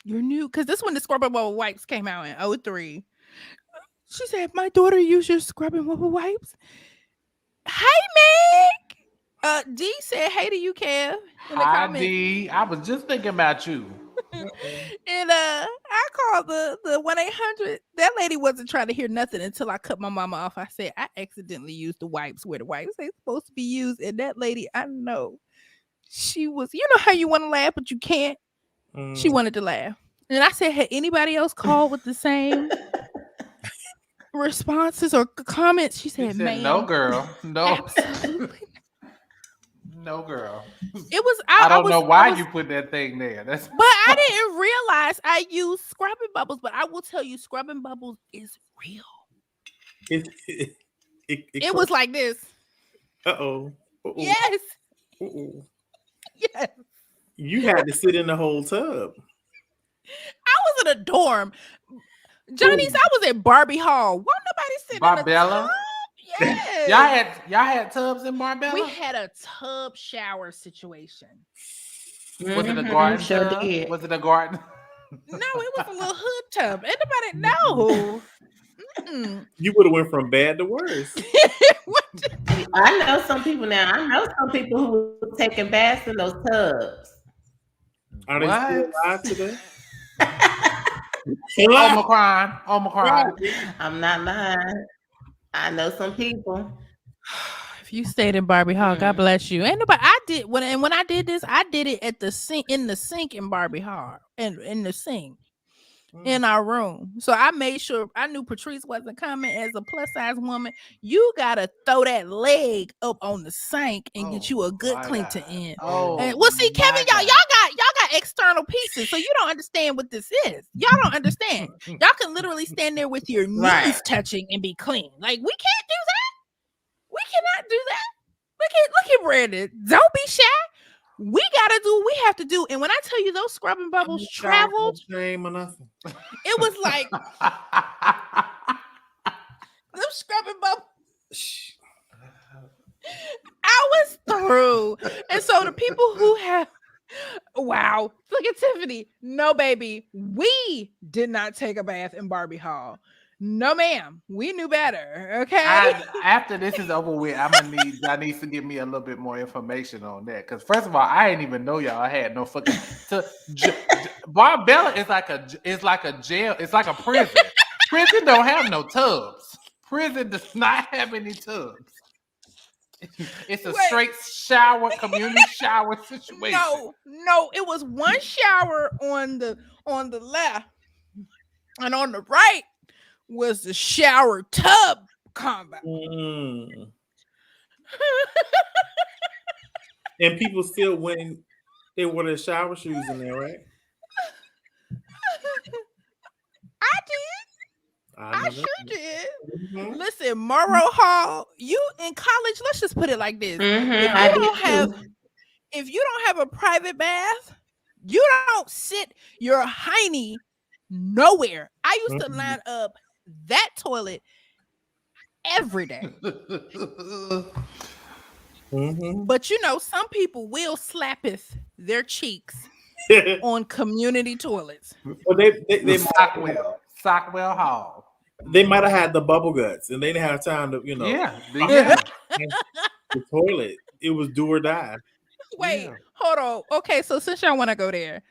Your new, because this when the scrubbing bubble wipes came out in 2003. She said, my daughter used your scrubbing bubble wipes. Hey, Meg. D said, hey to you, Kev. Hi, D. I was just thinking about you. And I called the 1-800. That lady wasn't trying to hear nothing until I cut my mama off. I said, I accidentally used the wipes where the wipes ain't supposed to be used. And that lady, I know, she was, you know how you want to laugh, but you can't? She wanted to laugh. And I said, had anybody else called with the same responses or comments? She said, "Ma'am, no, girl, no, absolutely, no, girl." It was. I don't know why you put that thing there. But I didn't realize I used scrubbing bubbles. But I will tell you, scrubbing bubbles is real. It was like this. Uh-oh. Yes. Yes. You had to sit in the whole tub. I was in a dorm. Johnny's, I was at Barbie Hall. Wasn't nobody sitting Barbella? In a tub? Yes. Y'all had tubs in Barbella? We had a tub shower situation. Was it a garden tub? Was it a garden? No, it was a little hood tub. Anybody know? You would have went from bad to worse. I know some people now. I know some people who were taking baths in those tubs. Are they still alive today? Omicron. I'm not lying. I know some people. If you stayed in Barbie Hall, God bless you. Ain't nobody. I did when I did this. I did it at the sink in Barbie Hall and in the sink in our room. So I made sure I knew Patrice wasn't coming. As a plus size woman, you gotta throw that leg up on the sink and get you a good Clinton in. Well, see, Kevin, y'all got external pieces, so you don't understand what this is. Y'all don't understand. Y'all can literally stand there with your knees touching and be clean. Like, we can't do that. We cannot do that. Look at Brandon. Don't be shy. We gotta do what we have to do. And when I tell you those scrubbing bubbles traveled, shame or nothing. It was like them scrubbing bubbles. I was through. And so the people who have wow, look at Tiffany. No, baby, we did not take a bath in Barbie Hall. No, ma'am. We knew better. Okay. After this is over with, y'all needs to give me a little bit more information on that. Because first of all, I didn't even know y'all had no fucking. Barbella is like a jail. It's like a prison. Prison don't have no tubs. Prison does not have any tubs. It's a straight shower, community shower situation. No, it was one shower on the left, and on the right was the shower tub combo. And people still went. They wore their shower shoes in there, right? I did. I sure did. Mm-hmm. Listen, Morrow Hall, you in college, let's just put it like this. If you don't have a private bath, you don't sit your hiney nowhere. I used to line up that toilet every day. Mm-hmm. But some people will slappeth their cheeks on community toilets. Well, they Stockwell Hall. They might have had the bubble guts, and they didn't have time to Yeah. the toilet. It was do or die. Wait, hold on. Okay, so since y'all want to go there,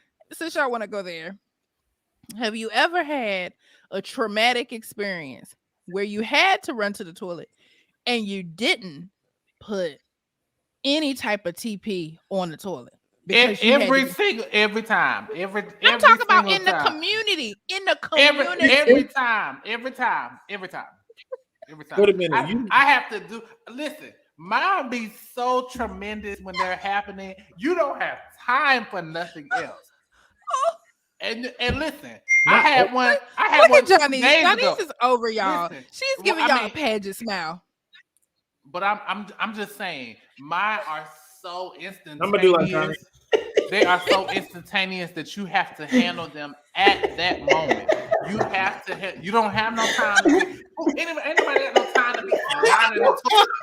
have you ever had a traumatic experience where you had to run to the toilet and you didn't put any type of TP on the toilet? Every time. I'm talking about in the community. Every time. Wait a minute. I have to do. Listen, mine be so tremendous when they're happening. You don't have time for nothing else. And listen, I had one. Look at Johnny. Johnny's is over, y'all. Listen, she's giving y'all a Paget smile. But I'm just saying, mine are so instantaneous. I'm gonna do like Johnny. They are so instantaneous that you have to handle them at that moment. You have to. You don't have no time. Anybody got no time to be running.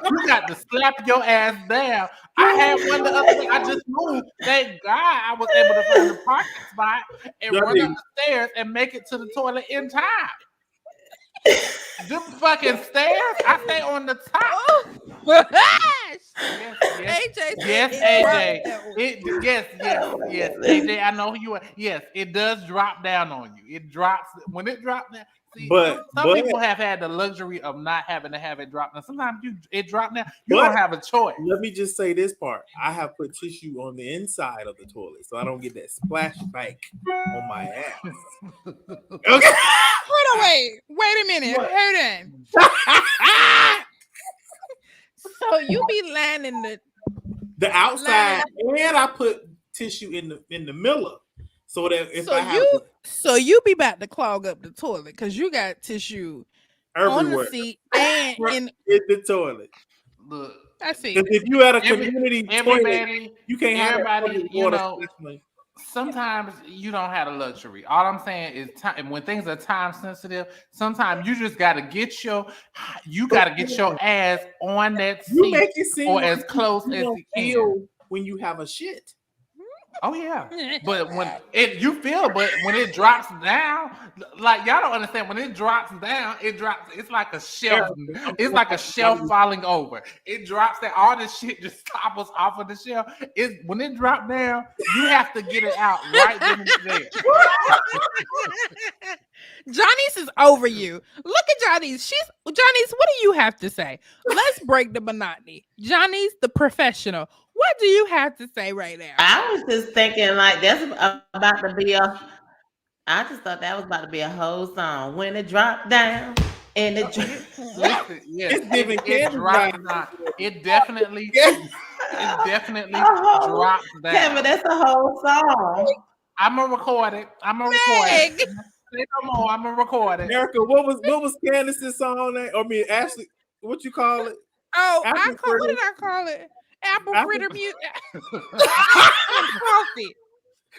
You got to slap your ass down. I had one the other day. I just moved. Thank God I was able to find the parking spot and run up the stairs and make it to the toilet in time. Them fucking stairs, I stay on the top. Yes, AJ, I know who you are. Yes, it does drop down on you. It drops when it drops down. See, some people have had the luxury of not having to have it drop down. Sometimes it drop down. You don't have a choice. Let me just say this part. I have put tissue on the inside of the toilet so I don't get that splash back on my ass. Okay. Hold on, wait a minute. Hold on. So you be lining the outside, and I put tissue in the Miller, so that if you be about to clog up the toilet because you got tissue everywhere on the seat and in the toilet. Look, I see. If you at a community toilet, you can't have everybody. You know, sometimes you don't have the luxury. All I'm saying is time. When things are time sensitive, sometimes you just got to get your ass on that seat you make it seem or as close as you can. When you have a shit. Oh yeah, but when it drops down, like y'all don't understand. When it drops down, it's like a shelf. It's like a shelf falling over. It drops down. All this shit just topples off of the shelf. When it drops down, you have to get it out right then and there. Johnny's is over you. Look at Johnny's. Johnny's. What do you have to say? Let's break the monotony. Johnny's the professional. What do you have to say right now? I was just thinking like that's about to be I just thought that was about to be a whole song. When it dropped down and it listen, yes, it drops down. It definitely drops down. Kevin, that's a whole song. I'm gonna record it. Say no more. I'm gonna record it. Erica, what was Candace's song name? I mean, Ashley, what you call it? Oh, what did I call it? Apple fritter music.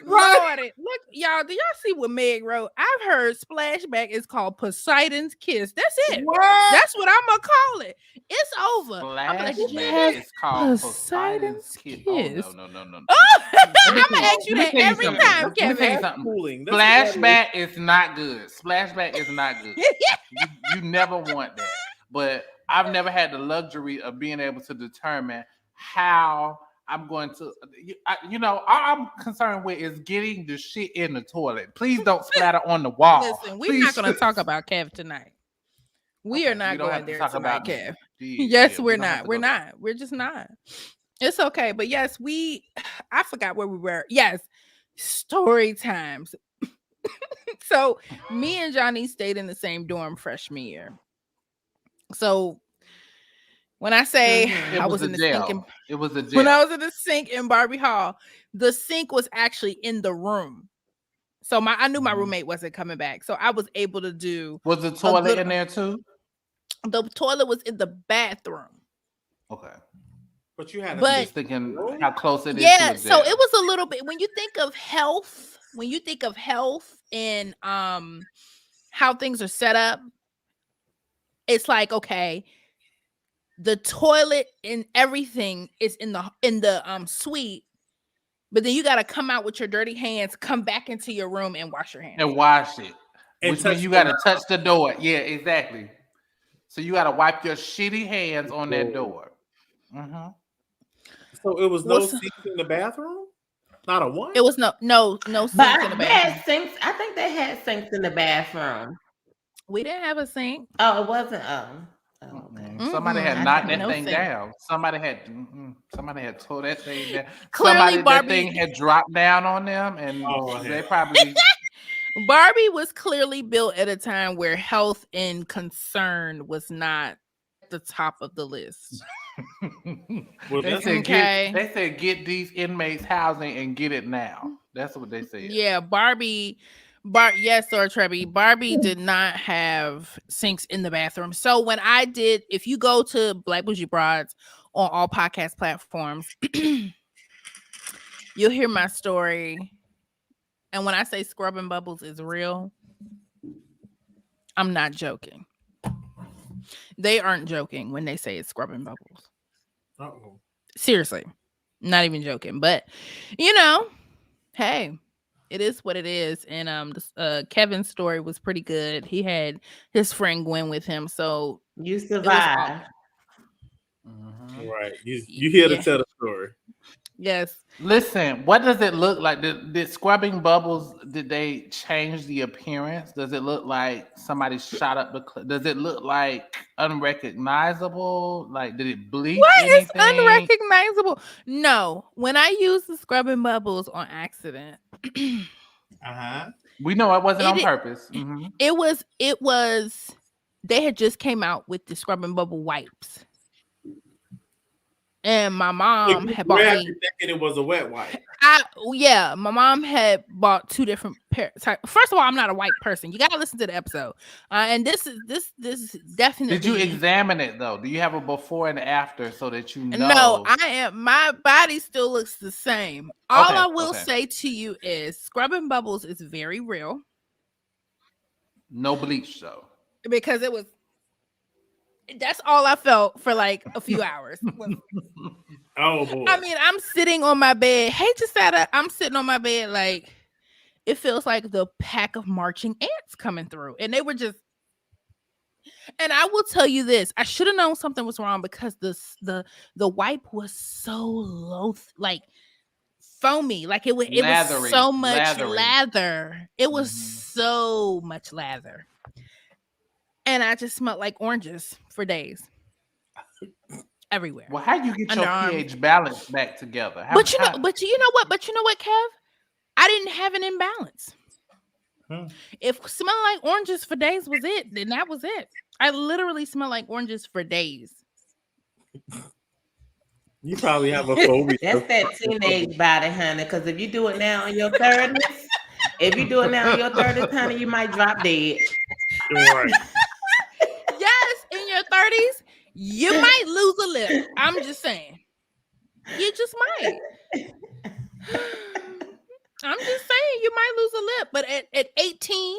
Right. Look, y'all, do y'all see what Meg wrote? I've heard Splashback is called Poseidon's Kiss. That's it. What? That's what I'm gonna call it. It's over. Splashback is called Poseidon's Kiss. Oh, no. I'm gonna ask you that every time, Kevin. Let me tell you something. Splashback is not good. Splashback is not good. You never want that. But I've never had the luxury of being able to determine how I'm going to, all I'm concerned with is getting the shit in the toilet. Please don't splatter on the wall. Listen, we're not going to talk about Kev tonight. We are not going there tonight, Kev. Yes, we're not. We're not. We're just not. It's okay. But yes, I forgot where we were. Yes, story times. So me and Johnny stayed in the same dorm freshman year. So when I say I was in the sink, it was a jail. When I was in the sink in Barbie Hall, the sink was actually in the room. So I knew my roommate wasn't coming back, so I was able to do. Was the toilet in there too? The toilet was in the bathroom. Okay, but you had. Just thinking how close it is. Yeah, so it was a little bit. When you think of health, and how things are set up, it's like okay. the toilet and everything is in the suite, but then you got to come out with your dirty hands, come back into your room and wash your hands and wash it. And Which means you touch got to touch the door. Yeah, exactly. So you got to wipe your shitty hands on that door. Mm-hmm. So it was no What's- sinks in the bathroom? Not a one? It was no sinks But in the they had bathroom. sinks. I think they had sinks in the bathroom. We didn't have a sink. Oh, it wasn't. Oh, okay. Somebody had Mm-mm. knocked I that no thing sink. down. Somebody had tore that thing down. Clearly, Somebody Barbie- that thing had dropped down on them, and Oh, they hell. probably Barbie was clearly built at a time where health and concern was not at the top of the list. Well, they that's said okay. get these inmates housing and get it now. That's what they said. Yeah, yes, Sir Trebby. Barbie did not have sinks in the bathroom. So when I did, if you go to Black Bougie Broads on all podcast platforms, you'll hear my story. And when I say scrubbing bubbles is real, I'm not joking. They aren't joking when they say it's scrubbing bubbles. Uh-oh. Seriously, not even joking. But hey, it is what it is. And Kevin's story was pretty good. He had his friend Gwen with him, so You survived. Mhm. Right. You here Yeah. to tell the story. Yes. Listen, what does it look like? Did scrubbing bubbles? Did they change the appearance? Does it look like somebody shot up the? Does it look like unrecognizable? Like, did it bleach? What is anything? unrecognizable? No, when I used the scrubbing bubbles on accident, Uh-huh. We know it wasn't on It- purpose. Mhm. it was. They had just came out with the scrubbing bubble wipes, and my mom had bought Grabbed me. it thinking it was a wet wipe. My mom had bought two different pairs. First of all, I'm not a white person. You gotta listen to the episode. And this is definitely. Did you examine it though? Do you have a before and after so that you know? No, I am. My body still looks the same. All Okay, I will okay. say to you is scrubbing bubbles is very real No bleach though. because it was. That's all I felt for like a few hours. Oh boy. I mean, I'm sitting on my bed. Hey, Jasetta, I'm sitting on my bed like it feels like the pack of marching ants coming through, and they were just. And I will tell you this: I should have known something was wrong because the wipe was so low, like foamy, like it was Lathery, so much lathery. lather. It was Mhm. so much lather, and I just smelled like oranges for days, everywhere. Well, how you get your Underarm. pH balance back together? How, But you how- know what, Kev? I didn't have an imbalance. Hmm. If smelling like oranges for days was it, then that was it. I literally smelled like oranges for days. You probably have a phobia. That's that teenage body, honey. Because if you do it now in your 30s, honey, you might drop dead. Right. Yes, in your 30s, you might lose a lip. I'm just saying. You just might. I'm just saying you might lose a lip. But at 18,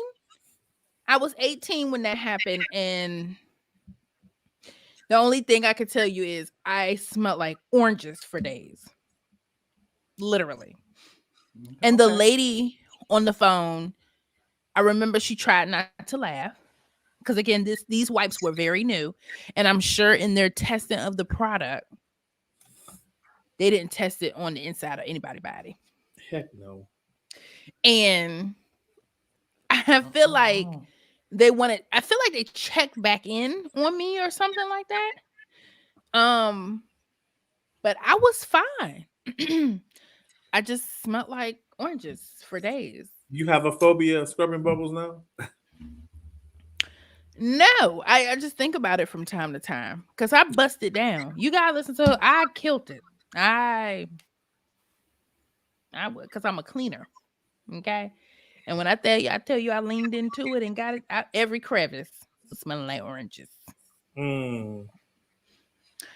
I was 18 when that happened. And the only thing I could tell you is I smelled like oranges for days. Literally. And the Okay. lady on the phone, I remember she tried not to laugh. Because again, these wipes were very new. And I'm sure in their testing of the product, they didn't test it on the inside of anybody's body. Heck no. And I feel like they checked back in on me or something like that. But I was fine. I just smelled like oranges for days. You have a phobia of scrubbing bubbles now? No, I just think about it from time to time because I bust it down. You gotta listen to it. I killed it. I would because I'm a cleaner. Okay. And when I tell you I leaned into it and got it out every crevice smelling like oranges. Mm.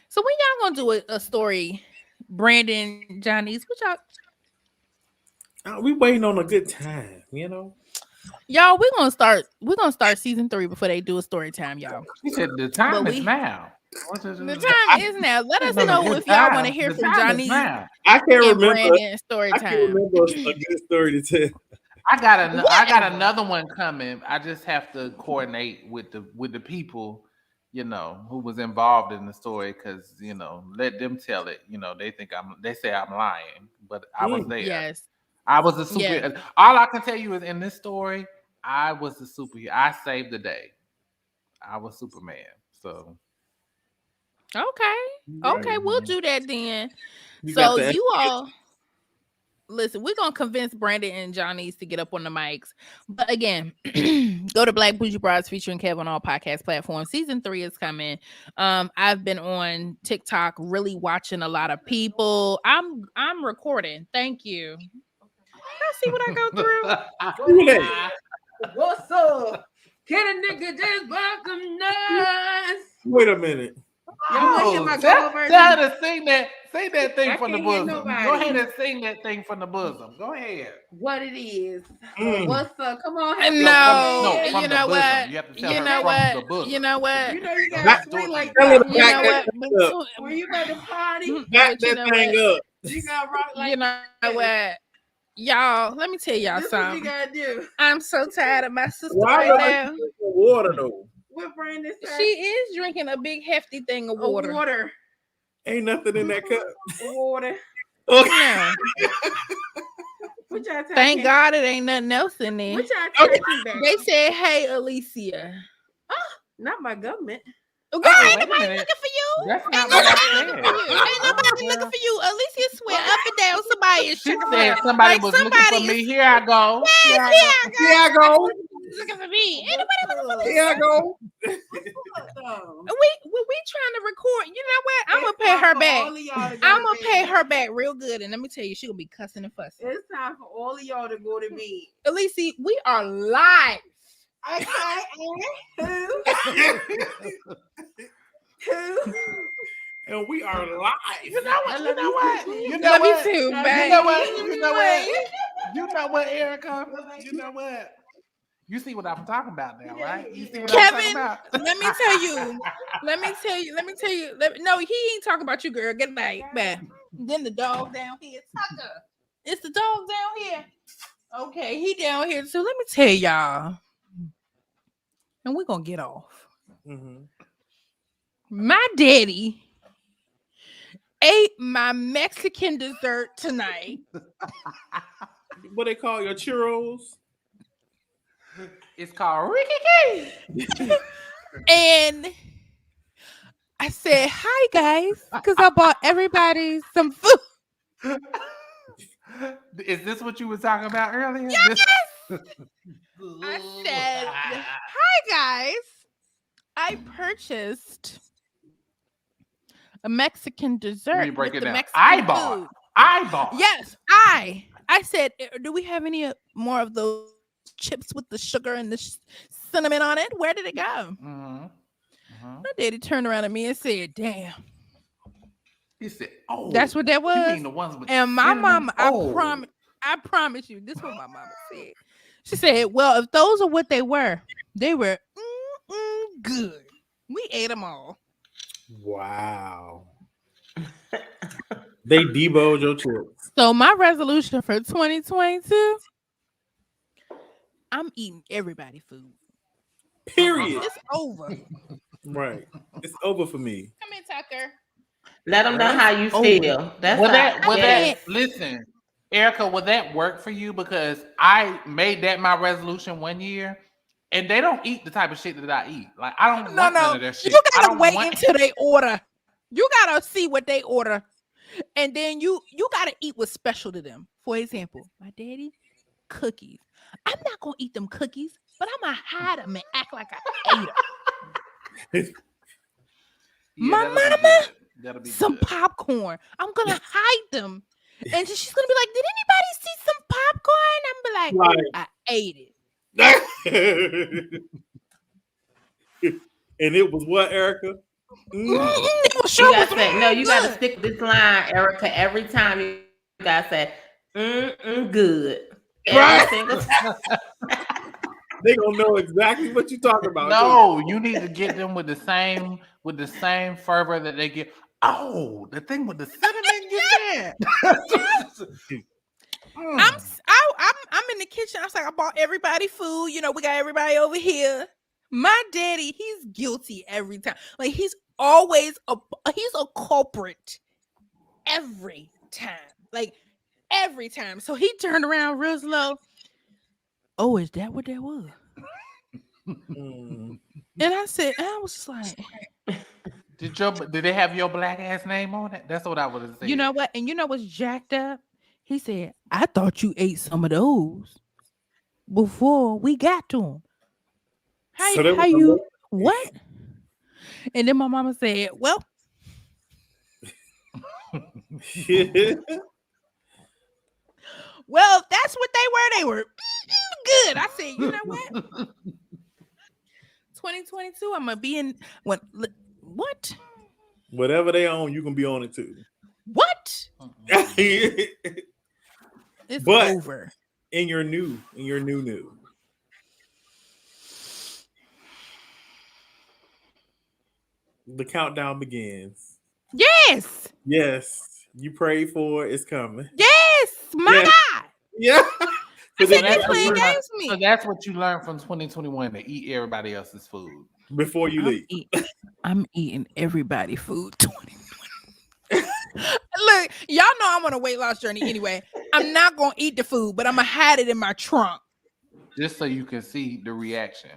So when y'all gonna do a story, Brandon, Johnny's, what y'all? We waiting on a good time, you know. Y'all, we're gonna start season 3 before they do a story time, y'all. She said the time But is now. The time is now. Let us know if y'all want to hear from Johnny I can't remember. Brandon story I can't time. remember a good story to tell. I got another one coming. I just have to coordinate with the people, who was involved in the story, because let them tell it. They say I'm lying, but I was there. Yes. I was a super. Yes. All I can tell you is in this story, I was the superhero. I saved the day. I was Superman. So okay, we'll do that then. You So got that. you all listen, we're gonna convince Brandon and Johnny's to get up on the mics. But again, go to Black Bougie Brides featuring Kev on all podcast platforms. Season 3 is coming. I've been on TikTok really watching a lot of people. I'm recording. Thank you. I see what I go through. What's up? Can a nigga just bump some nuts? Wait a minute. Y'all want to hear my girl version? Tell her to sing that thing I from the can't hear bosom. nobody. Go ahead and sing that thing from the bosom. Go ahead. What it is. Mm. What's up? Come on. No, from you the know bosom. what? You have to tell You her know from what? the bosom. You know what? You know you That- gotta swing like tell her that. to You back know that what? thing up. When you at the party, Back But you that know thing what? up. you gotta rock like You know what? Y'all, let me tell y'all this. What you something. gotta do? I'm so tired of my sister Why right would I now. drink water though? What brand is that? She is drinking a big hefty thing of water. Water. Ain't nothing in that cup. Water. Okay. No. What y'all Thank God it ain't nothing else in there. What y'all talking about? They said, "Hey, Alicia." Not my government. Oh, girl, ain't wait a nobody minute. looking for you. That's Ain't not what I nobody looking for you. said. Ain't nobody looking for you. Alicia swear up and down somebody is She checking for said her. somebody Like was looking for somebody me. is- Here I go. Yes, Here I go. looking for me. Ain't nobody looking for Here I go. we trying to record. You know what? I'm gonna pay her back. I'm gonna pay her back real good, and let me tell you, she gonna be cussing and fussing. It's time for all of y'all to go to bed. Alicia, we are live. Okay, who? And we are live. You know what? You know what? You know Love what? you too, You babe. know what? You know what? You know what, Erica? You know what? You see what I'm talking about now, right? You see what I'm talking Kevin, about? let me tell you. No, he ain't talking about you, girl. Good night, man. Then the dog down here, Tucker. It's the dog down here. Okay, he down here too. Let me tell y'all, and we're gonna get off. Mm-hmm. My daddy ate my Mexican dessert tonight. What they call your churros? It's called Ricky K. And I said, "Hi guys," because I bought everybody some food. Is this what you were talking about earlier? Yes. I said, "Hi guys, I purchased a Mexican dessert." Let me break with it the down. Mexican food. I bought. Yes, I said, "Do we have any more of those chips with the sugar and the cinnamon on it? Where did it go?" Mm-hmm. My daddy turned around at me and said, "Damn." He said, "Oh, That's what that was. You mean the ones with And my cinnamon? mama, Oh. I promise you, this is what my mama said. She said, "Well, if those are what they were good. We ate them all." Wow. They deboed your chips. So my resolution for 2022, I'm eating everybody food. Period. It's over. Right. It's over for me. Come in, Tucker. Let them know how you Oh. feel. That's Will how- that listen, Erica, will that work for you? Because I made that my resolution one year, and they don't eat the type of shit that I eat. Like I don't want none of their shit. You I gotta don't wait want- until they order. You gotta see what they order, and then you gotta eat what's special to them. For example, my daddy, cookies. I'm not gonna eat them cookies, but I'm gonna hide them and act like I ate them. My that'll be mama, good. That'll be some good. popcorn. I'm gonna hide them, and she's gonna be like, "Did anybody see some popcorn?" I'm be like, Right. "I ate it." And it was what, Erica? It was You sure gotta was say, no, you gotta good. stick with this line, Erica. Every time you gotta say, good. Every Right. single time. They gonna know exactly what you talking about. No, you need to get them with the same fervor that they get. Oh, the thing with the cinnamon, get that. I'm in the kitchen. I was like, I bought everybody food. You know, we got everybody over here. My daddy, he's guilty every time. Like he's always he's a culprit every time. Like every time. So he turned around real slow. Oh, is that what that was? And I was just like, did they have your black ass name on it? That's what I would have said. You know what? And you know what's jacked up? He said, I thought you ate some of those before we got to them. How you what? And then my mama said, well, well, that's what they were. They were good. I said, you know what? 2022, I'm gonna be in what? Whatever they own, you can be on it too. What? It's over. In your new. The countdown begins. Yes. You prayed for it. It's coming. Yes, my God. Yeah. I said, you playing games with me. So that's what you learned from 2021, to eat everybody else's food before you leave. I'm eating everybody's food. 2020. Look, y'all know I'm on a weight loss journey anyway. I'm not gonna eat the food, but I'm gonna hide it in my trunk. Just so you can see the reaction.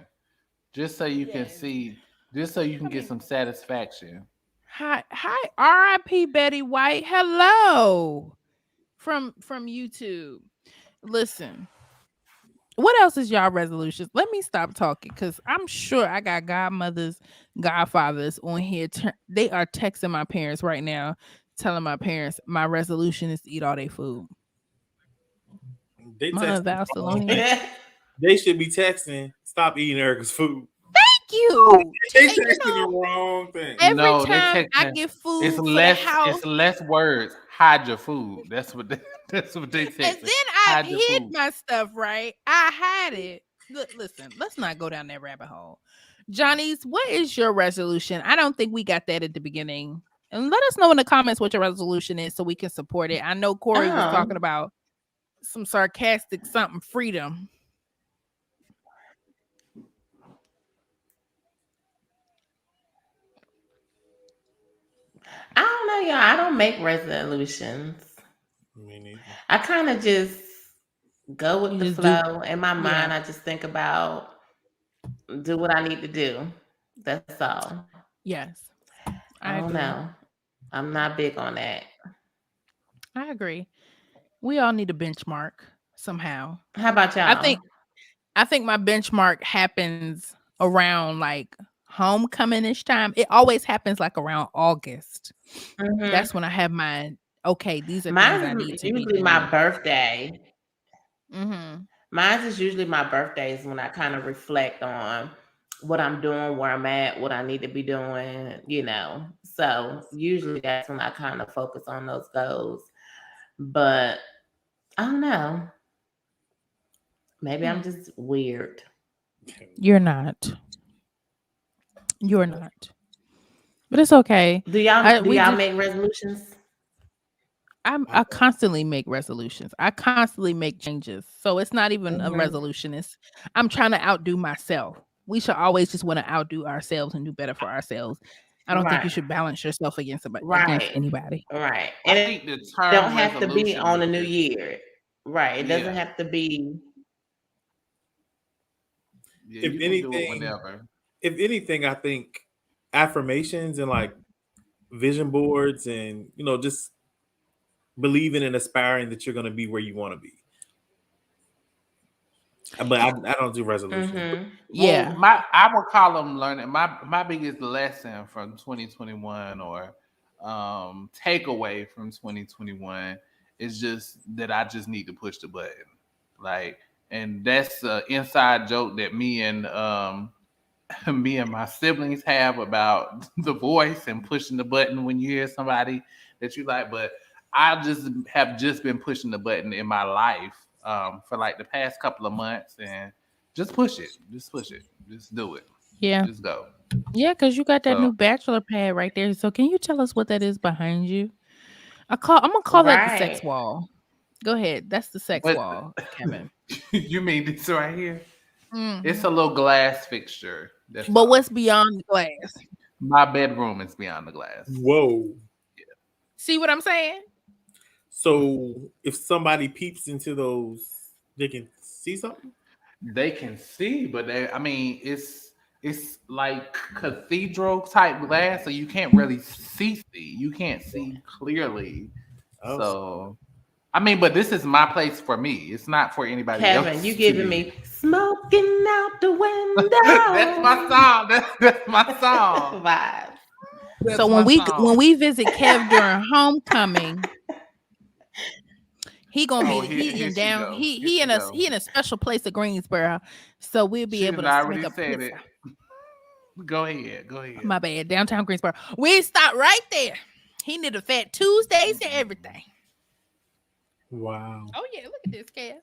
Just so you can see. Just so you can get some satisfaction. Hi, R.I.P. Betty White. Hello from YouTube. Listen, what else is y'all resolutions? Let me stop talking because I'm sure I got godmothers, godfathers on here. They are texting my parents right now, telling my parents my resolution is to eat all their food. They should be texting, stop eating Erica's food. Thank you. They texting the wrong thing. Every time I get food, it's for less. the house, it's less words. Hide your food. That's what they say. And then I hid my stuff, right? I had it. Listen, let's not go down that rabbit hole. Johnny's, what is your resolution? I don't think we got that at the beginning. And let us know in the comments what your resolution is so we can support it. I know Corey was talking about some sarcastic something, freedom. I don't know, y'all. I don't make resolutions. Me neither. I kind of just go with the flow. In my mind, I just think about do what I need to do. That's all. Yes. I don't know. I'm not big on that. I agree. We all need a benchmark somehow. How about y'all? I think my benchmark happens around like homecoming-ish time. It always happens like around August. Mm-hmm. That's when I have mine. Okay, these are things I need to usually my birthday. Mm-hmm. Mine is usually my birthdays when I kind of reflect on what I'm doing, where I'm at, what I need to be doing, you know. So usually that's when I kind of focus on those goals. But I don't know. Maybe I'm just weird. You're not. But it's okay. Do y'all make resolutions? I constantly make resolutions. I constantly make changes. So it's not even a resolution. I'm trying to outdo myself. We should always just want to outdo ourselves and do better for ourselves. I don't think you should balance yourself against anybody. Right. And I think the term don't have to be on a new year. Right. It doesn't have to be. Yeah, if anything, I think affirmations and like vision boards and, you know, just believing and aspiring that you're going to be where you want to be. But I don't do resolutions. Mm-hmm. Yeah. Well, I would call them learning. My biggest lesson from 2021 or takeaway from 2021 is just that I just need to push the button. Like, and that's an inside joke that me and my siblings have about the voice and pushing the button when you hear somebody that you like. But I have been pushing the button in my life for like the past couple of months and Just push it. Just push it. Just do it. Yeah. Just go. Yeah, because you got that So, new bachelor pad right there. So can you tell us what that is behind you? I'm gonna call that the sex Right. wall. Go ahead. That's the sex but wall, Kevin. you mean this right here? It's Mhm. a little glass fixture. That's But all. what's beyond the glass? My bedroom is beyond the glass. Whoa. See what I'm saying? So if somebody peeps into those, they can see something? They can see, but I mean, it's like cathedral type glass, so you can't really see. You can't see clearly. Oh, So, I mean, but this is my place for me. It's not for anybody Kevin, else you to giving use. me smoking out the That's my window song. That's my song. vibes. That's So my when song. we visit Kev during homecoming, he gonna Oh, be here he in she down go. Here he she in a go. he in a special place of Greensboro, so we'll be She able done to make already a said pit it. stop. Go ahead. Go ahead. My bad, downtown Greensboro. We stop right there. He need a fat Tuesdays and everything. wow. Oh yeah, look at this, Kev.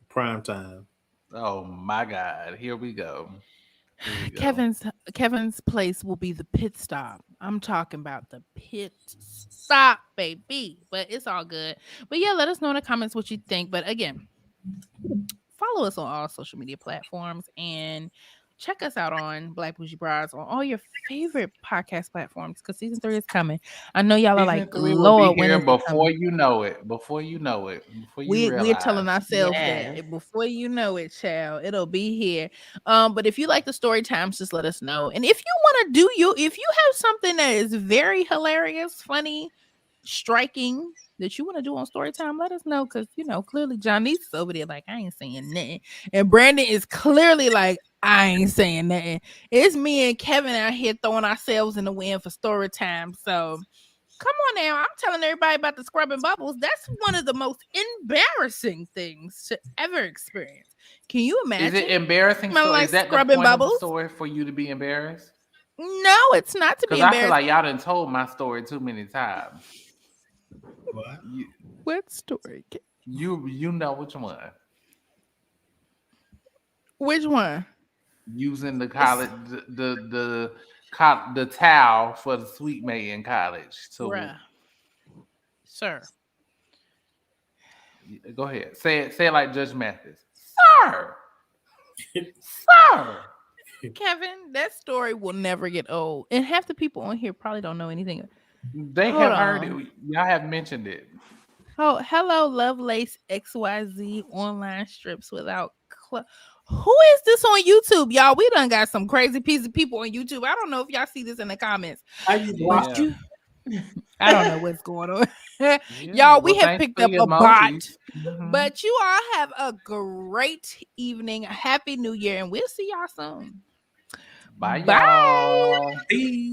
Prime time. Oh my God. Here we go. Here we go. Kevin's place will be the pit stop. I'm talking about the pit stop, baby. But it's all good. But yeah, let us know in the comments what you think. But again, follow us on all social media platforms and check us out on Black Bougie Brides on all your favorite podcast platforms because season 3 is coming. I know y'all are like, Season 3 will be Lord, when here is it before coming? you know it. Before you know it. Before you We're telling realize. ourselves Yes. that before you know it, child, it'll be here. But if you like the story times, just let us know. And if you want to if you have something that is very hilarious, funny, striking that you want to do on story time, let us know. Cause clearly Johnny's is over there like I ain't saying nothing. And Brandon is clearly like, I ain't saying nothing. It's me and Kevin out here throwing ourselves in the wind for story time. So come on now. I'm telling everybody about the scrubbing bubbles. That's one of the most embarrassing things to ever experience. Can you Is imagine? it embarrassing? Smelling So like is that the scrubbing point of the bubbles? story for you to be embarrassed? No, it's not to be Because I feel embarrassed. like y'all done told my story too many times. What? What story? You know which one. Which one? Using the college the towel for the sweet May in college. So Bruh. Sir. go ahead. Say it like Judge Mathis. Sir. Sir. Kevin, that story will never get old. And half the people on here probably don't know anything. They Hold have heard on. it. Y'all have mentioned it. Oh, hello, Lovelace XYZ online strips without who is this on YouTube, y'all? We done got some crazy piece of people on YouTube. I don't know if y'all see this in the comments. How you block? Yeah. I don't know what's going on. Yeah. Y'all, we Well, have thanks picked for up the a bot. emojis. Mhm. But you all have a great evening. Happy New Year, and we'll see y'all soon. Bye, Bye. y'all. Peace.